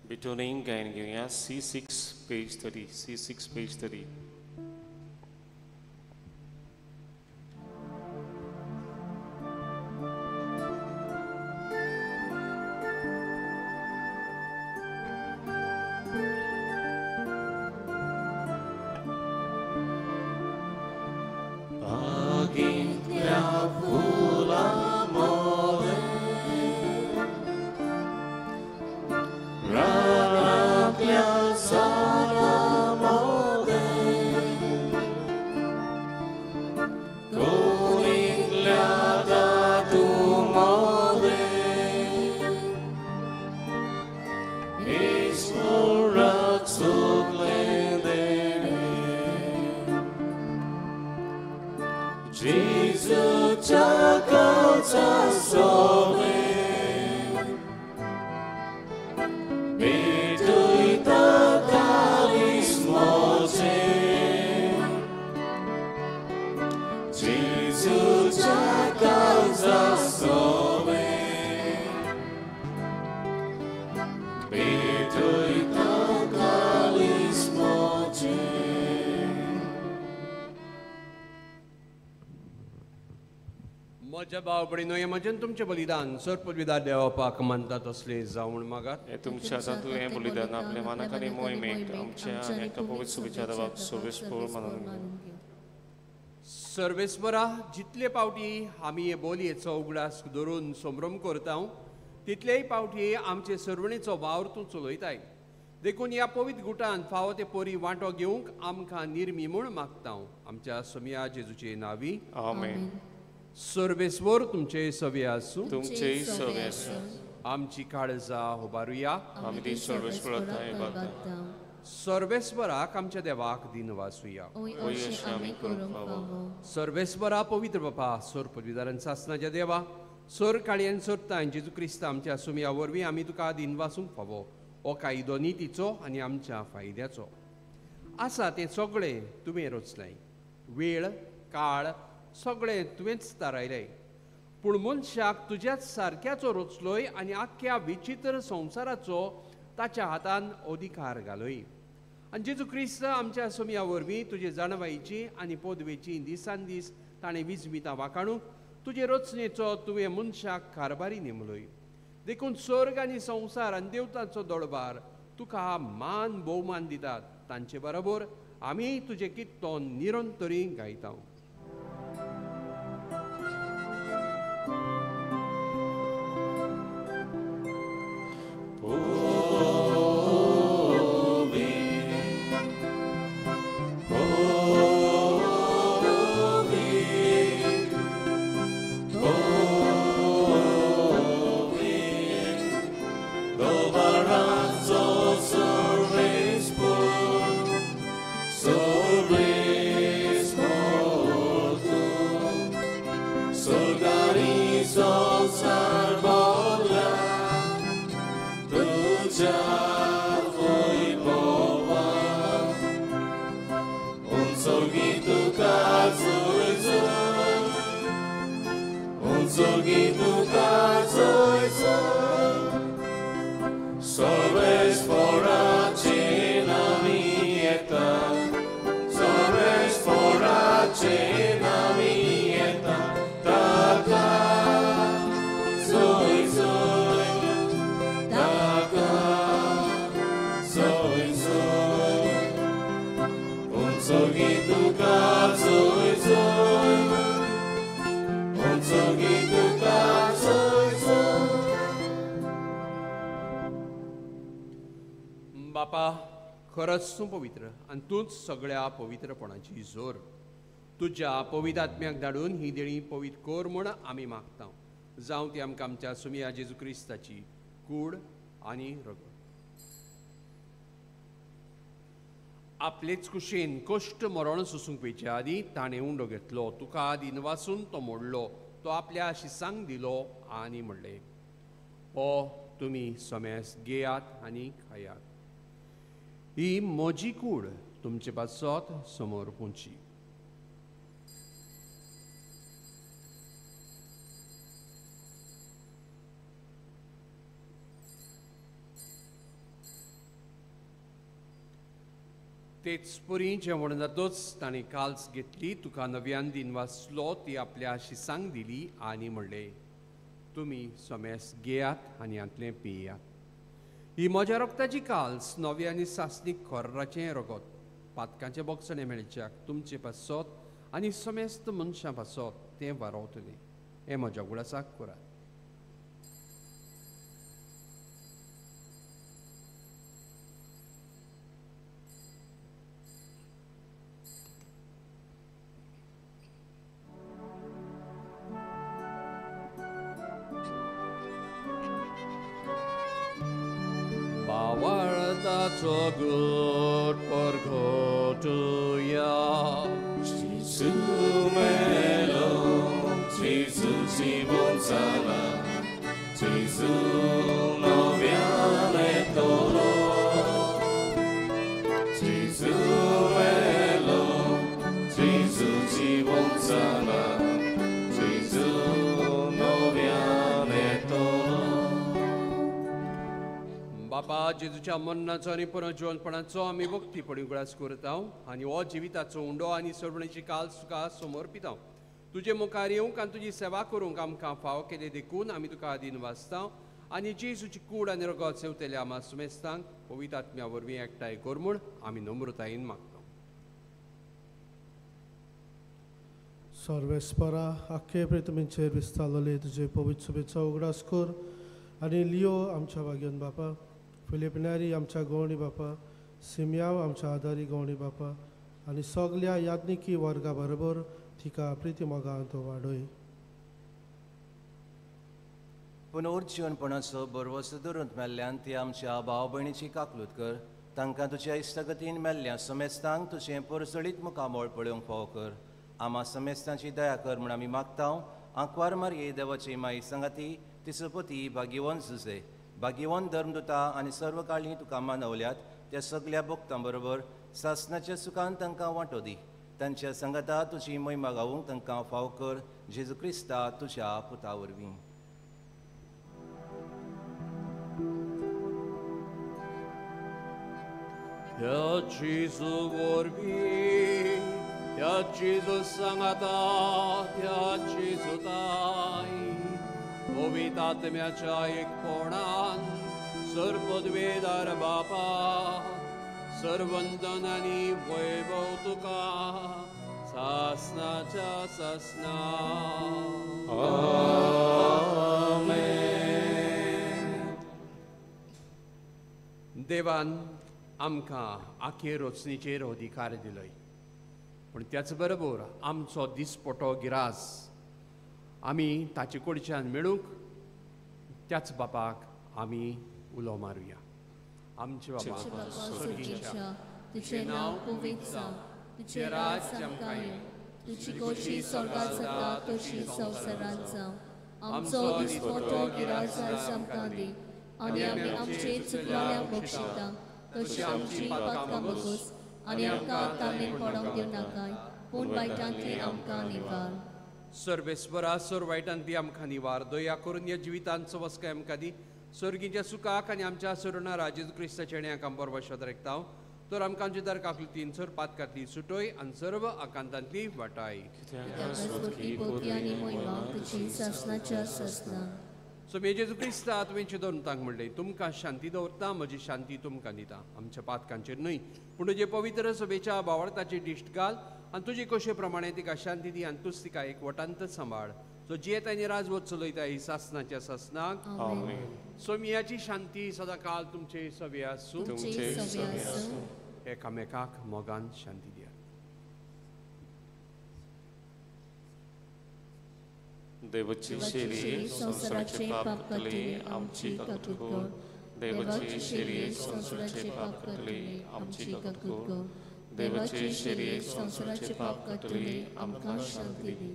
बिटोनींग गायन घेवया C6 पेज 30. C6 page 30. म्हज्या भाव भयणीनो, हे म्हजें तुमचें बलिदान सर्पविदा देवपाक मानता तसलें जावून मागात. हे तुमच्या हातांत तूं हें बलिदान आपल्या मनाक आनी मोहिमेक आमच्या आनी एका पवित्र विचार देवाक सर्वेस्पर मानून घेवं. सर्वेस्परा, जितले पावटी आमी हे बोलयेचो उगडास धरून संभ्रम करता तितलेय पावटी आमचे सर्वणेचो वावर तूं चलयताय. देखून ह्या पवित्र गुटान फावो ते परी वांटो घेवंक आमकां निर्मी म्हूण मागता आमच्या सोम्या जेजूचे नांवी. आमेन. सर्वेस्वर तुमचे सवे आसूं. तुमचेय सवे आसूं. आमची काळजां उबारुया. आमी ती सर्वेस्परांत इबादता. सर्वेस्पराक आमच्या देवाक दिन वाचुया. अशें आमी करूंक फावो. सर्वेस्परा पवित्र बापा, सर पदवीदारान सासणाच्या देवा, सर काळयेन सरता जेजू क्रिस्त आमच्या सोम्या वरवीं आमी तुका दिन वाचूंक फावो. हो कायदो नितीचो आनी आमच्या फायद्याचो आसा तें सगळें तुवें रचलाय. वेळ काळ सगळें तुवेंच थारायलें. पूण मनशाक तुज्याच सारक्याचो रचलोय आनी आख्ख्या विचित्र संवसाराचो ताच्या हातान अधिकार घालोय. आनी जेजू क्रिस्त आमच्या सोम्या वरवीं तुजे जाणवायेची आनी पदवेची दिसान दीस ताणें विजमितां वाखाणूंक तुजे रचनेचो तुवें मनशाक कारभारी नेमलोय. देखून स्वर्ग आनी संवसार आनी देवतांचो दळबार तुका मान भोवमान दितात. तांचे बरोबर आमी तुजें किर्तन निरंतरी गायता. बापा, खरंच तूं पवित्र आनी तूंच सगळ्या पवित्रपणाची जोर. तुज्या पवित्र आत्म्याक धाडून ही देणी पवित्र कोर म्हूण आमी मागता. जावं ती आमकां आमच्या सोम्या जेजू क्रिस्ताची कूड आनी रगत. आपलेच कुशेन कश्ट मरण सोसूंक पयच्या आदी ताणें उंडो घेतलो. तुका दिन वाचून तो मोडलो. तो आपल्या शिसांक दिलो आनी म्हणलें, हो तुमी सोम्यास घेयात आनी खायात. ही म्हजी कूड तुमचे पासत समोर पोंची. तेच परी जेवण जातोच ताणें काल्स घेतली. तुका नव्यान दिन वाचलो. ती आपल्या शिसांक दिली आनी म्हणलें, तुमी सोम्यास घेयात आनी हातलें पियात. ही म्हज्या रक्ताची काल्स नवे आनी सासणीक खोर्राचें रगत पातकांचे बोगसणे मेळच्याक तुमचे पासत आनी समेस्त मनशां पासत तें वारवतलें. हें म्हज्या गुळासाक करात. Bawartaco good porgotuya. Jesu melo, Jesu cibon sala, Jesu noviane tolo. Jesu melo, Jesu cibon sala, Jesu noviane tolo. बापा, जेजूच्या मरणाचो आनी पुनर्जीवनपणाचो आमी भक्तीपणी उगडास करता आनी हो जिविताचो उंडो आनी सर्वणेची काल तुका समर्पिता. तुजे मुखार येवंक आनी तुजी सेवा करूंक आमकां फाव केले देखून आमी तुका आदीन वाचता आनी जेजूची कूड आनी रगत सेवतले आमा सुमेस्तांक पवित्र आत्म्या वरवीं एकठांय कर म्हूण आमी नम्रतायेन मागता. सर्वेस्परा आख्खे प्रेतमींचेर विस्तारलेले तुजे पवित्र शुभेच्छा उगडास कर आनी लियो आमच्या वाग्यान बापा, फिलिपिनारी आमच्या गवणी बापा, सिमियाव आमच्या आदारी गवणी बापा आनी सगल्या याज्ञिकी वर्गा बरोबर तिका प्रिती मोगांत वाडय. पुनर्जीवनपणाचो बरवसो धरून मेल्ल्यान ती आमच्या भाव भयणीची काकलूत कर. तांकां तुज्या इश्टगतीन मेल्ल्या समेस्तांक तुजें परसळीत मुखामोळ पळोवंक फाव कर. आमा समेस्तांची दया कर म्हूण आमी मागता. आंकवार मारये देवाची माई संगाती, तिचो पती भाग्यवंत जुजे, भाग्यवंत धर्मदुता आनी सर्व काळी तुका मानवल्यात त्या सगल्या भक्तां बरोबर सासणाच्या सुखान तांकां वांटो दी. तांच्या संगता तुजी महिमा गावूंक तांकां फाव कर. जेजू क्रिस्ता तुज्या पुता वरवीं. त्या जेजू वरवीं, त्या जेजू सांगाता, त्या जेजू ताई पवित्र आत्म्याच्या एकपणान सर्वपदवेदार बापा, सर्वंतन आनी वैभव तुका सासणाच्या सासना. देवान आमकां आखे रचणेचेर अधिकार दिलोय, पूण त्याच बरोबर आमचो दिसपटो गिरास आमी ताचे कडच्यान मेळूंक त्याच बापाक आमी उलो मारुया. आमचे बाबा स्वर्गीच्या, तुझे नाव पवित्र जावं, तुझे राज आमकां येवं, तुजी कशी स्वर्गांत जाता तशी संवसारांत जावं. आमचो दिसपटो गिरास आयज आमकां दी आनी आमी आमचे चुकलेल्यांक बक्षिता तशी आमची पातकां बगोस आनी आमकां ताल्लें पडोंक दिव नाकाय, पूण वायटांतली आमकां निवार. सर्वेस्परा सर्वायटांतली आमकां निवार. दया करून ह्या जिवितांचो वस्काय आमकां दी. सर्गीच्या सुखाक आनी आमच्या सुरणा राजेजू क्रिस्ताच्या चेड्याक आमी बरो वशात रेखताव. तर आमकां आमच्या दरकाकलीन सर पातकांतली सुटोय आनी सर्व आकांतांतली वाटाय. सो मे जेजू क्रिस्ता तुवें चिंतून तांक म्हणलें, तुमकां शांती दवरता, म्हजी शांती तुमकां दिता. आमच्या पातकांचेर न्हय पूण तुजे पवित्र सभेच्या भावार्थाची दिश्ट घाल आनी तुजे कशे प्रमाणे तिका शांती दी आनी तूच तिका एकवटांत सांबाळ. सो जियेता आनी राजवट चलयता ही सासणाच्या सासनाक. सोमियाची शांती सदां काळ तुमचे सभे आसूं. एकामेकाक मोगान शांती दिया. देवाची शेरी संसाराचे पाप कटले आमची कटूट कर. देवाची शेरी संसाराचे पाप कटले आमची कटूट कर. देवाची शेरी संसाराचे पाप कटले आमकां शांती दी.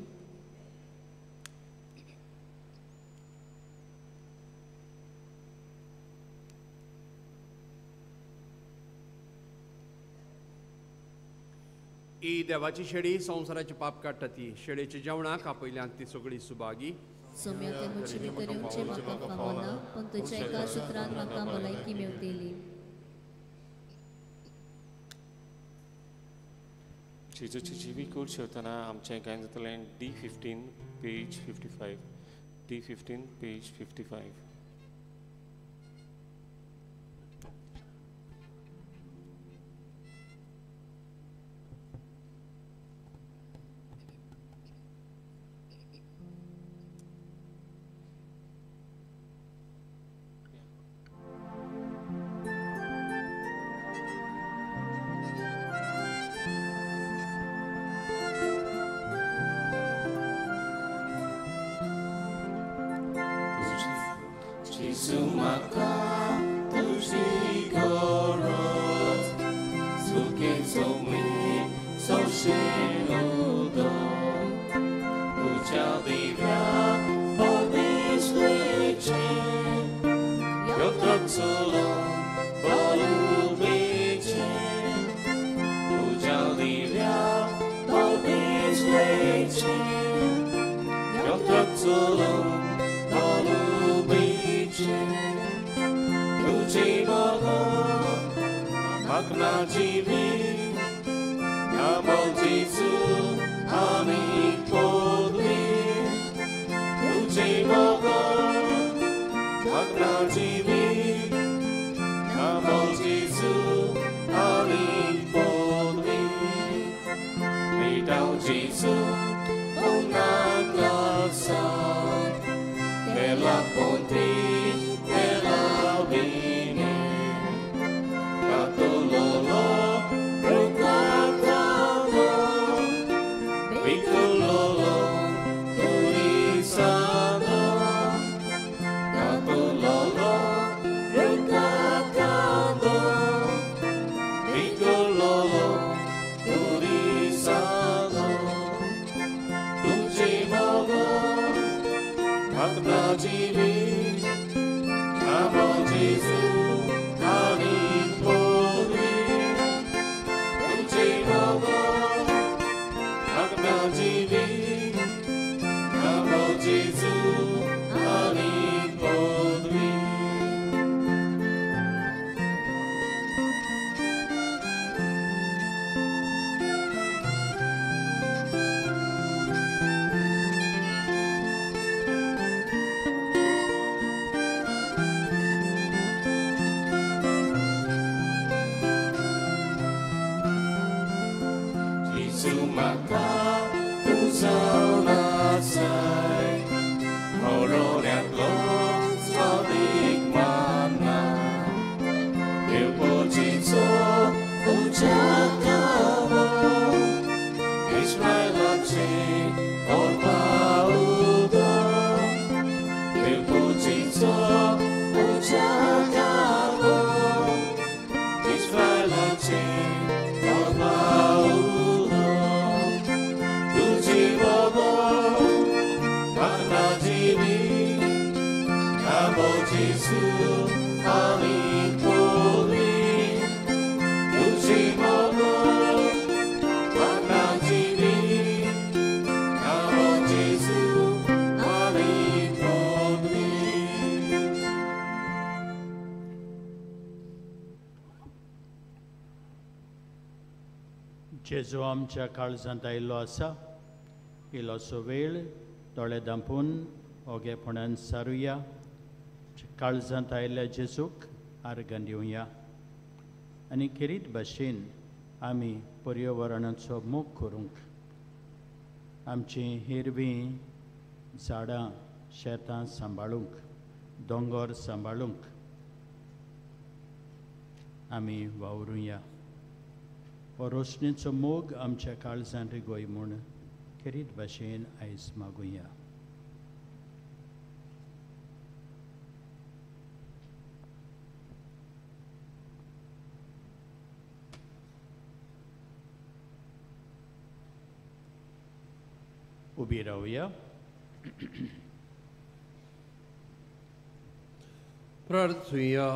ही देवाची शेळी संवसाराचे पाप काडटा. ती शेळयेच्या जेवणाक आपयल्यांत ती सगळी सुभागी. सोम्या ते म्हजी भितरूंचे म्हाका फावना, पण तुज्या एका सुत्रान म्हाका भलायकी मेवतेली. जेजूची जिवी कूड शेवतना आमचें गायन जातलें D15 page 55. D15 page 55. Jezu, ami Então Jesus, na graça, pela ponte, pela vine, catololo, procatamo, picololo, turisano, catololo, procatamo, picololo, turisano, tutti modo, prawdziwi, amo Jezu, ani podwi, tutti modo, prawdziwi, amo Jezu, ani podwi. Sumaka uzana sai Horonek lo swadik mana Ilpojico uciakało Ismailaci ormaudo Ilpojico uciakało Ismailaci ormaudo Jezu, ani podwi, tutti modo, prawdziwi, amo Jezu, ani podwi. Jezu आमच्या काळजांत आयिल्लो आसा, इल्लोसो वेळ दोळे धांपून ओगेपणान सारुया. काळजांत आयिल्ल्या जेजूक आर्गां दिवया आनी खेरीत भाशेन आमी पर्यावरणाचो मोग करूंक आमची हिरवीं झाडां शेतां सांबाळूंक दोंगर सांबाळूंक आमी वावरुया. हो रोशणीचो मोग आमच्या काळजांत रिगोय म्हूण खेरीत भाशेन आयज मागुया. उबी रावया. प्रार्थुया.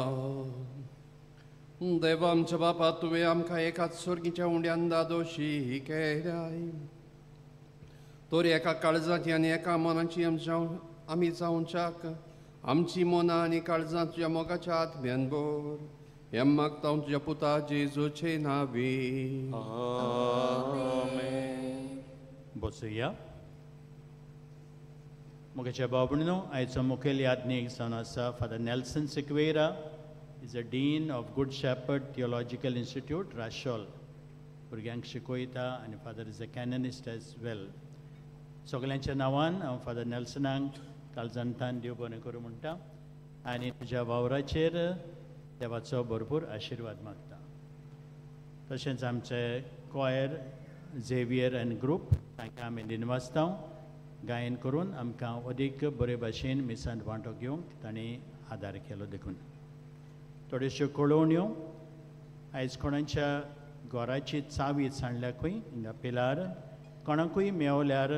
देवा आमच्या बापा तुवें आमकां एकाच सुर्गीच्या उंड्यान दादोशी केल्याय. तोर एका काळजाची आनी एका मनाची आमी जावच्याक आमची मनां आनी काळजां तुज्या मोगाच्या आत्म्यान भर. हें मागता तुज्या पुता जेजूचे नांवी. बसुया. मोगाच्या बाबणो आयचो मुखेल यादनीक जावन आसा father Nelson Siqueira is a dean of good shepherd theological institute Rachol. भुरग्यांक शिकयता आनी father is a canonist as well. सगल्यांच्या नांवान हांव फादर नेल्सनाक काळजांतान देव बरें करूं म्हणटा आनी तुज्या वावराचेर देवाचो भरपूर आशिर्वाद मागता. तशेंच आमचे कॉयर झेवियर एंड ग्रूप तांकां आमी दिनवासता गायन करून आमकां अदीक बरे भाशेन मिसांत वांटो घेवंक तांणी आदार केलो देखून. थोड्योश्यो कळोवण्यो. आयज कोणाच्या घराची चावी सांडल्याकूय हिंगा पिलार कोणाकूय मेवल्यार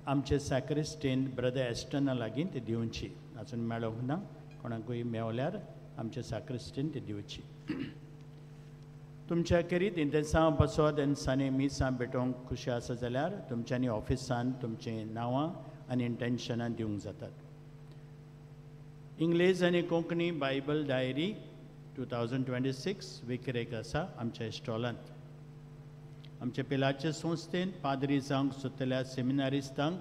आमचे सॅक्रिस्टीन ब्रदर एस्टना लागीं ती दिवची. आजून मेळोंक ना. कोणाकूय मेवल्यार आमचे सॅक्रिस्टीन ती दिवची. तुमच्या करीत इंतेसां बसोत आनी साने मिसां भेटोवंक खुशी आसा जाल्यार तुमच्यांनी ऑफिसान तुमचीं नांवां आनी इंटेन्शनां दिवंक जातात. इंग्लीश आनी कोंकणी बायबल डायरी 2026 विक्रेक आसा आमच्या इस्टॉलांत. आमच्या पिलाचे संस्थेन पाद्री जावंक सोदतल्या सेमिनारिस्तांक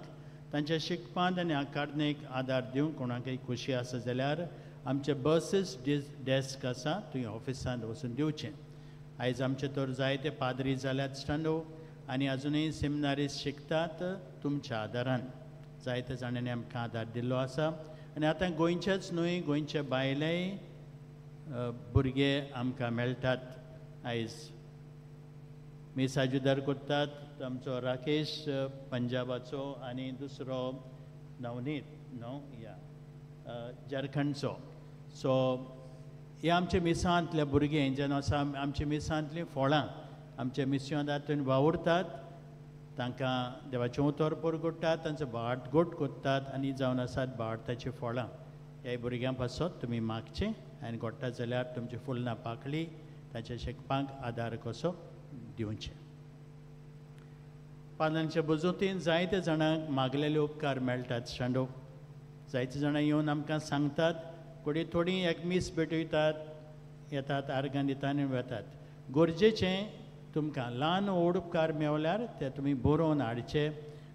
तांच्या शिकपांत आनी आकारणेक आदार दिवंक कोणाकय खुशी आसा जाल्यार आमचे बसीस डेस्क आसा थंय ऑफिसांत वचून दिवचें. आयज आमचे तर जायते पाद्री जाल्यात स्टांडो आनी अजुनूय सेमिनारीज शिकतात तुमच्या आदारान. जायते जाणांनी आमकां आदार दिल्लो आसा आनी आतां गोंयचेच न्हय गोंयचे भायलेय भुरगे आमकां मेळटात. आयज मेसाजुदार करतात आमचो राकेश पंजाबाचो आनी दुसरो नवनीत झारखंडचो. सो हे आमचे मिसांतले भुरगे जेन्ना आसा आमचे मिसांतलीं फळां आमचे मिस्यांत हातून वावुरतात, तांकां देवाचें उतर पोर करतात, तांचो भाट गोट कोत्तात आनी जावन आसात भाटाची फळां. ह्या भुरग्यां पासत तुमी मागचें आनी घडटा जाल्यार तुमची फुलनां पाकळी ताचे शिकपाक आदार कसो दिवचे. पालनाच्या बुजोतीन जायते जाणांक मागलेले उपकार मेळटात शांडो. जायते जाणां येवन आमकां सांगतात, कोणी थोडीं एकमीस भेटयतात, येतात आर्गां दितात आनी वतात. गरजेचें तुमकां ल्हान व्हड उपकार मेवल्यार ते तुमी बरोवन हाडचे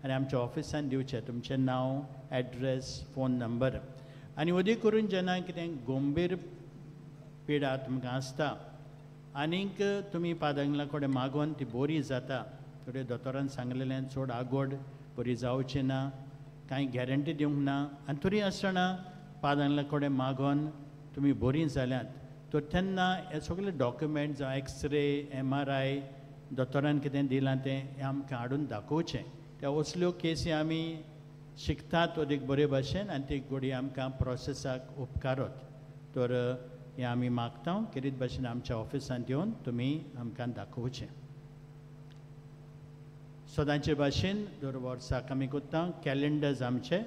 आनी आमच्या ऑफिसान दिवचे. तुमचें नांव, एड्रेस, फोन नंबर. आनी अदी करून जेन्ना कितें गंभीर पिडा तुमकां आसता आनीक तुमी पादांगला कडेन मागोवन ती बरी जाता. थोडे दोतोरान सांगलेलें चड आगोड बरी जावची ना, कांय गॅरंटी दिवंक ना, आनी तरी आसतना पादांगला कडेन मागोवन तुमी बरी जाल्यात. तर तेन्ना हे सगळे डॉक्युमेंट जावं एक्सरे, MRI दोतोरान कितें दिलां तें हें आमकां हाडून दाखोवचें. त्या असल्यो केसी आमी शिकतात अदीक बरे भाशेन आनी ती घडी आमकां प्रोसेसाक उपकारत. तर हें आमी मागता कितें भाशेन आमच्या ऑफिसांत येवन तुमी आमकां दाखोवचें. सदांचे भाशेन दर वर्साक आमी कोत्ता कॅलेंडर्स आमचे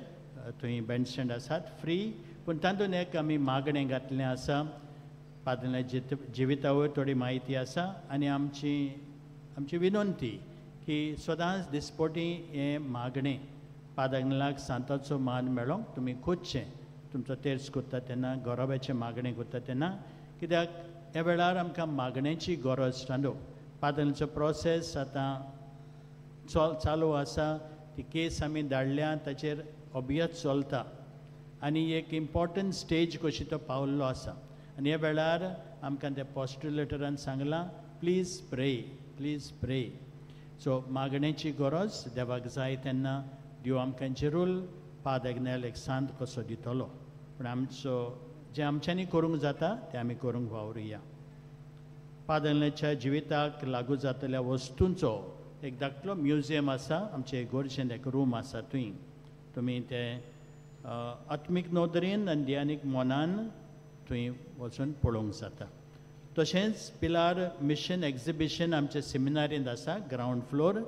थंय बँडस्टँड आसात फ्री, पूण तातूंत एक आमी मागणें घातलें आसा. पादांगल्या जिविता वयर थोडी म्हायती आसा आनी आमची विनंती की सदांच दिसपटी हें मागणें पादांगलाक सांताचो मान मेळोंक तुमी खोदचें. तुमचो तेर्स करता तेन्ना गौरवाचें मागणें करता तेन्ना, कित्याक ह्या वेळार आमकां मागण्याची गरज थांडो. पादांगलेचो प्रोसेस आतां चालू आसा. ती केस आमी धाडल्या ताचेर अभियत चलता आनी एक इम्पॉर्टंट स्टेज कशी तो पावल्लो आसा. आनी ह्या वेळार आमकां त्या पॉस्टुलेटरान सांगलां प्लीज प्रे, प्लीज प्रे. सो मागण्याची गरज देवाक जाय तेन्ना देव आमकां जरूर पादांगल्याक एक सांत कसो दितलो. पूण आमचो जें आमच्यांनी करूंक जाता तें आमी करूंक वावरुया. पादांगल्याच्या जिविताक लागू जातल्या वस्तूंचो एक धाकटो म्युजियम आसा. आमचे गोरजेन एक रूम आसा थंय तुमी ते आत्मीक नोदरेन आनी ध्यानीक मनान थंय वचून पळोवंक जाता. तशेंच पिलार मिशन एक्झिबिशन आमच्या सेमिनारींत आसा ग्रावंड फ्लोर.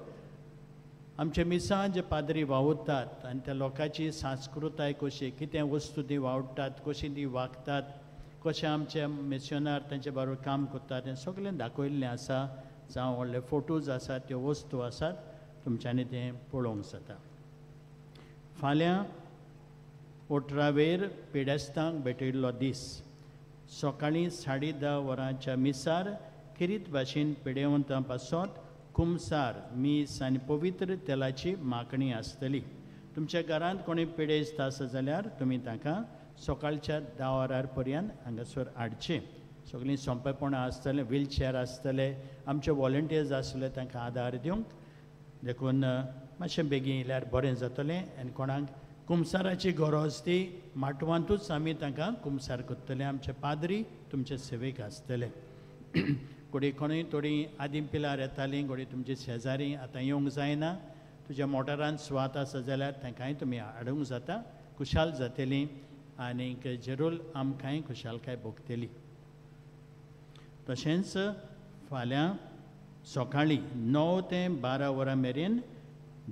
आमचे मिसां जे पाद्री वावुरतात आनी त्या लोकांची सांस्कृताय कशी, कितें वस्तू ती वावुरतात, कशी ती वागतात, कशें आमचे मिशनार तांचे बरोबर काम करतात हें सगळें दाखयल्लें आसा. जावं व्हडले फोटोज आसात, त्यो वस्तू आसात, तुमच्यांनी तें पळोवंक जाता. फाल्यां 18 पेडेस्तांक भेटयल्लो दीस. सकाळीं 10:30 वरांच्या मिसार किरीत भाशेन पेडेवंतां पासत कुमसार, मीस आनी पवित्र तेलाची मागणी आसतली. तुमच्या घरांत कोणी पिडेस्त आसा जाल्यार तुमी ताका सकाळच्या 10 वरार पर्यंत हांगासर हाडचें. सगळीं सोंपेपणां आसतलें, व्हीलचॅर आसतले, आमचे वॉलंटियर्स आसले तांकां आदार दिवंक. देखून मातशें बेगीन येयल्यार बरें जातलें. आनी कोणाक कुमसाराची गरज ती माटवांतूच आमी तांकां कुमसार करतले. आमचे पाद्री तुमचे सेवेक आसतले. कोणूय थोडीं आदीं पिलार येतालीं, कोणी तुमचे शेजारी आतां येवंक जायना, तुज्या मोटारान स्वात आसा जाल्यार तांकांय तुमी हाडूंक जाता. खुशाल जातलीं आनीक जरूर आमकांय खुशालकाय भोगतली. तशेंच फाल्यां सकाळीं 9 ते 12 वरां मेरेन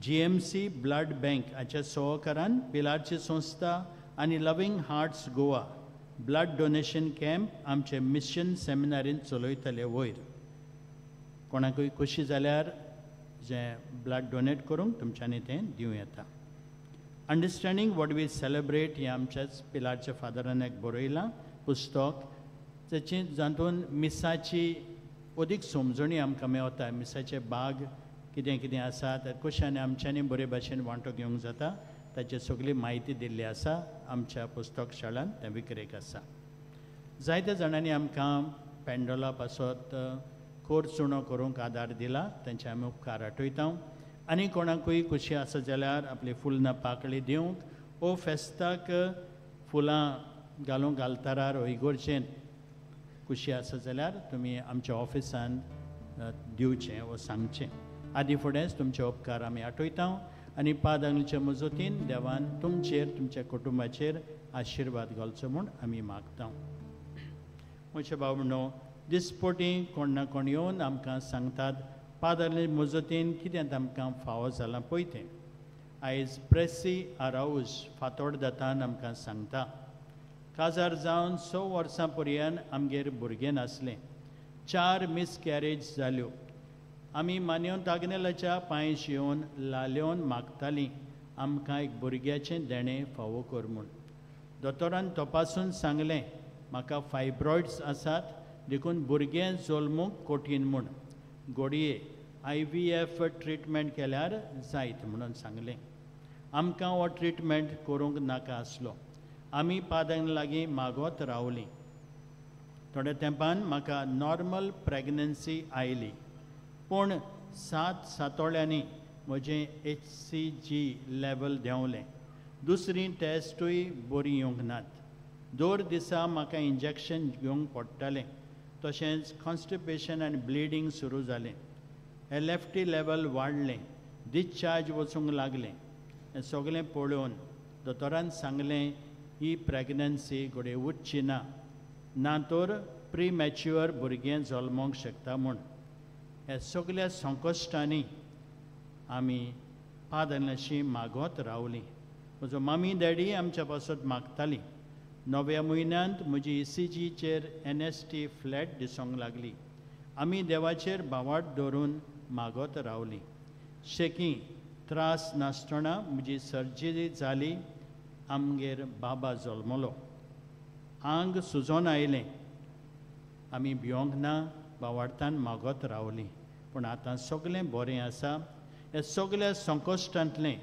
GMC ब्लड बँक हाच्या सहकारान पिलारची संस्था आनी loving hearts Goa blood donation camp आमचे मिशन सेमिनारींत चलयतले वयर. कोणाकूय खुशी जाल्यार जें ब्लड डोनेट करूंक तुमच्यांनी तें दिवं येता. अंडरस्टँडींग वॉट वी सेलिब्रेट हें आमच्याच पिलारच्या फादरान एक बरयलां पुस्तक, जातून मिसाची अदीक समजणी आमकां मेवता. मिसाचे भाग कितें कितें आसा, कशांनी आमच्यांनी बरे भाशेन वांटो घेवंक जाता ताची सगळी म्हायती दिल्ली आसा आमच्या पुस्तक शाळांत, तें विक्रेक आसा. जायत्या जाणांनी आमकां पेंडोला पासत चुणो करूंक आदार दिला तांचे आमी उपकार आठयता आनी कोणाकूय खुशी आसा जाल्यार आपली फुलनां पाकळी दिवंक ओ फेस्ताक फुलां घालूंक घालतारार हो इगोर्जेन खुशी आसा जाल्यार तुमी आमच्या ऑफिसान दिवचें वा सांगचें आदी फुडेंच तुमचे उपकार आमी आठयता आनी पादांगलीच्या मजतीन देवान तुमचेर तुमच्या कुटुंबाचेर आशिर्वाद घालचो म्हूण आमी मागता म्हजे भाव भयणो दिसपोटी कोण ना कोण येवन आमकां सांगतात पादांगली मजतीन कितें आमकां फावो जालां पळय तें आयज प्रेसी आराऊज फातोड दातान आमकां सांगता काजार जावन 6 वर्सां पर्यंत आमगेर भुरगें नासलें 4 मिसकॅरेज जाल्यो आमी मान्यवंत आग्नेलाच्या पांयश येवन लाल्योन मागतालीं आमकां एक भुरग्याचें देणें फावो कर म्हूण दोतोरान तपासून सांगलें म्हाका फायब्रॉयड्स आसात देखून भुरगें जल्मूंक कठीण म्हूण घोडये IVF ट्रिटमेंट केल्यार जायत म्हणून सांगलें आमकां हो ट्रिटमेंट करूंक नाका आसलो आमी पादांग लागीं मागोत रावलीं थोड्या तेंपान म्हाका नॉर्मल प्रेग्नन्सी आयली पूण 7 सातोळ्यांनी म्हजें HCG लेवल देंवलें दुसरी टेस्टूय बरी येवंक नात 2 दिसा म्हाका इंजेक्शन घेवंक पडटालें तशेंच कॉन्स्टिपेशन आनी ब्लिडींग सुरू जालें LFT लेवल वाडलें डिस्चार्ज वचूंक लागलें हें सगळें पळोवन दोतोरान सांगलें ही प्रेग्नन्सी घोडये उच्ची ना तर प्रीमॅच्युअर भुरगें जल्मोंक शकता म्हूण हे सगळ्या संकश्टांनी आमी पादांगलेशी मागोत रावलीं म्हजो मामी डॅडी आमच्या पासत मागताली 9व्या म्हयन्यांत म्हजी ECGचेर NST फ्लॅट दिसोंक लागली आमी देवाचेर भावार्थ दवरून मागोत रावलीं शेकी त्रास नासतना म्हजी सर्जरी जाली आमगेर बाबा जल्मलो आंग सुजोन आयलें आमी भियोंक ना भावार्थान मागोत रावलीं पूण आतां सगळें बरें आसा हे सगळ्या संकश्टांतलें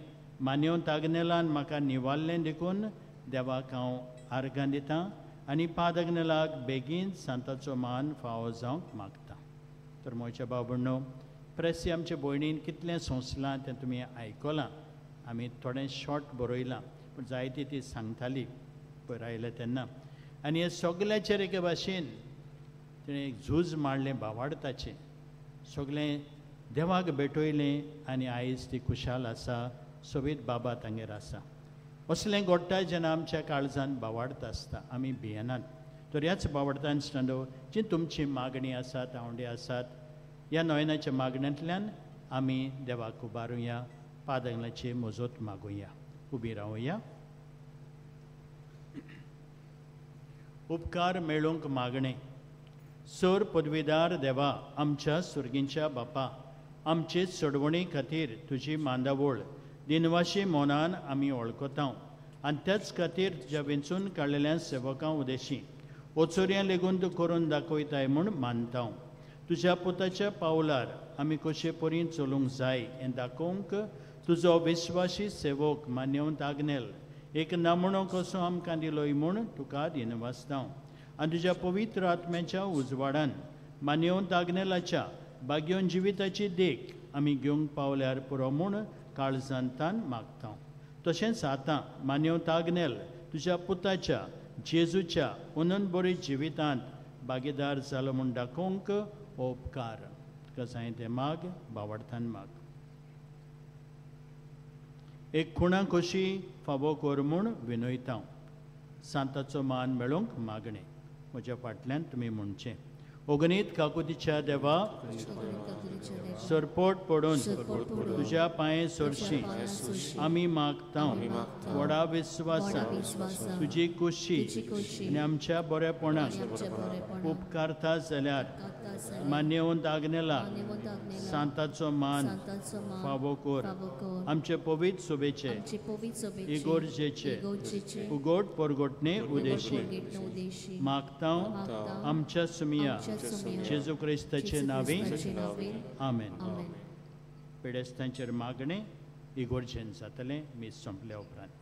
मान्यवंत आग्नेलान म्हाका निवाल्लें देखून देवाक हांव आर्गां दितां आनी पादाग्नेलाक बेगीन सांताचो मान फावो जावंक मागता तर म्हज्या भाव भयणो प्रेसी आमच्या भयणीन कितलें सोंसलां तें तुमी आयकलां आमी थोडें शॉर्ट बरयलां पूण जायती ती सांगताली पयर आयले तेन्ना आनी हे सगल्याचेर एके भाशेन तिणें एक झूज मारलें भावार्थाचें सगळें देवाक भेटयलें आनी आयज ती खुशाल आसा सोबीत बाबा तांगेर आसा असलें घडटा जेन्ना आमच्या काळजांत भावार्थ आसता आमी भियेनात तर ह्याच भावार्थान स्टँडो जी तुमची मागणी आसात आवडी आसात ह्या नोयनाच्या मागण्यांतल्यान आमी देवाक उबारुया पादांगलाची मजत मागुया उबी रावुया उपकार मेळूंक मागणें सर पदवीदार देवा आमच्या सुर्गींच्या बापा आमचे सोडवणी खातीर तुजी मांदावळ दिनवाशी मोनान आमी वळखता आनी त्याच खातीर तुज्या वेंचून काडलेल्या सेवकां उदेशी ओचोऱ्यां लेगून तूं करून दाखयताय म्हूण मानता तुज्या पुताच्या पावलार आमी कशे परीन चलूंक जाय हें दाखोवंक तुजो विश्वासी सेवक मान्यवंत आग्नेल एक नमुनो कसो आमकां दिलोय म्हूण तुका दिनवासता आनी तुज्या पवित्र आत्म्याच्या उजवाडान मान्यवंत आग्नेलाच्या भाग्योन जिविताची देख आमी घेवंक पावल्यार पुरो म्हूण काळजांतान मागता तशेंच आतां मान्यवंत आग्नेल तुज्या पुताच्या जेजूच्या उनन बरी जिवितांत भागीदार जालो म्हूण दाखोवंक हो उपकार तुका जाय तें माग भावार्थान माग एक खुणा कशी फावो कर म्हूण विनयता सांताचो मान मेळोवंक मागणें म्हज्या फाटल्यान तुमी म्हणचें ओगनीत काकुतीच्या देवा सरपोट पडून तुज्या पांये सरशी आमी मागता व्हडा विस्वासान तुजी कुशी आनी आमच्या बरेपणाक उपकारता जाल्यार मान्यवंत आग्नेला सांताचो मान फावो कर आमचे पवित्र सोबेचे इगोर्जेचे उगोट परगोटणे उदेशी मागता आमच्या सुमिया जेजू क्रिस्ताचे नावे आमेन पेडेस्तांचेर मागणें इगोर्जेन जातलें मीस संपल्या उपरांत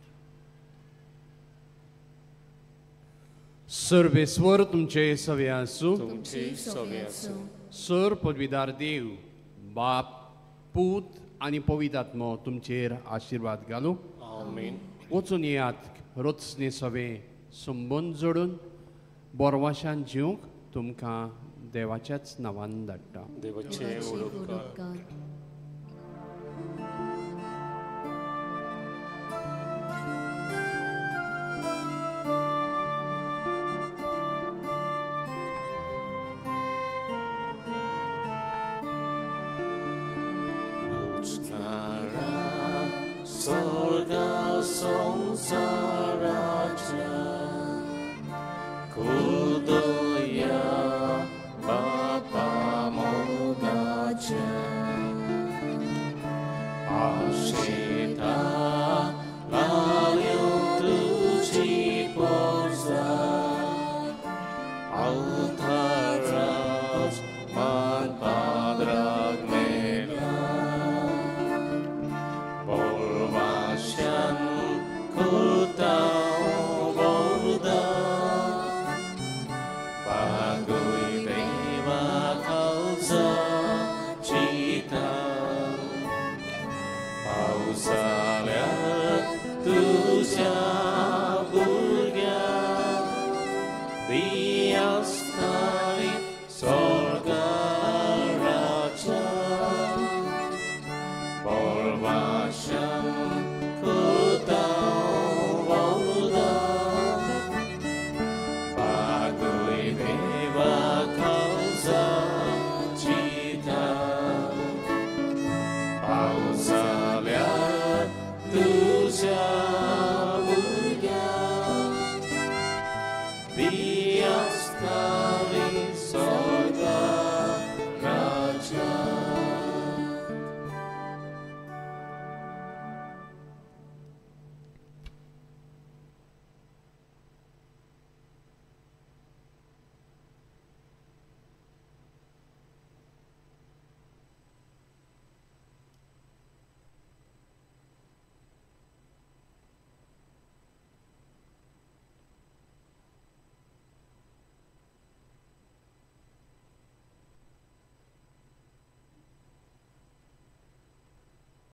सर्वेस्वर तुमचे सवे आसूं सर पदवीदार देव बाप पूत आनी पवित्र आत्मो तुमचेर आशिर्वाद घालूं. आमीन. वचून येयात रोचने सवे संबंद जोडून बोरवाशान जिवंक तुमकां देवाच्याच नांवान धाडटा. देवाचे उडोवकार. Sorga संसाराच्या कुदया बापा मोगाच्या आशेता लायो तुझी पोसा अवताराच मान पाद्राग मेला Borvashan kutao borda Bagui deva kauza cita Pausalia tuzia burga Diastari sorga raja Borvashan kutao borda Bagui deva kauza cita Pausalia tuzia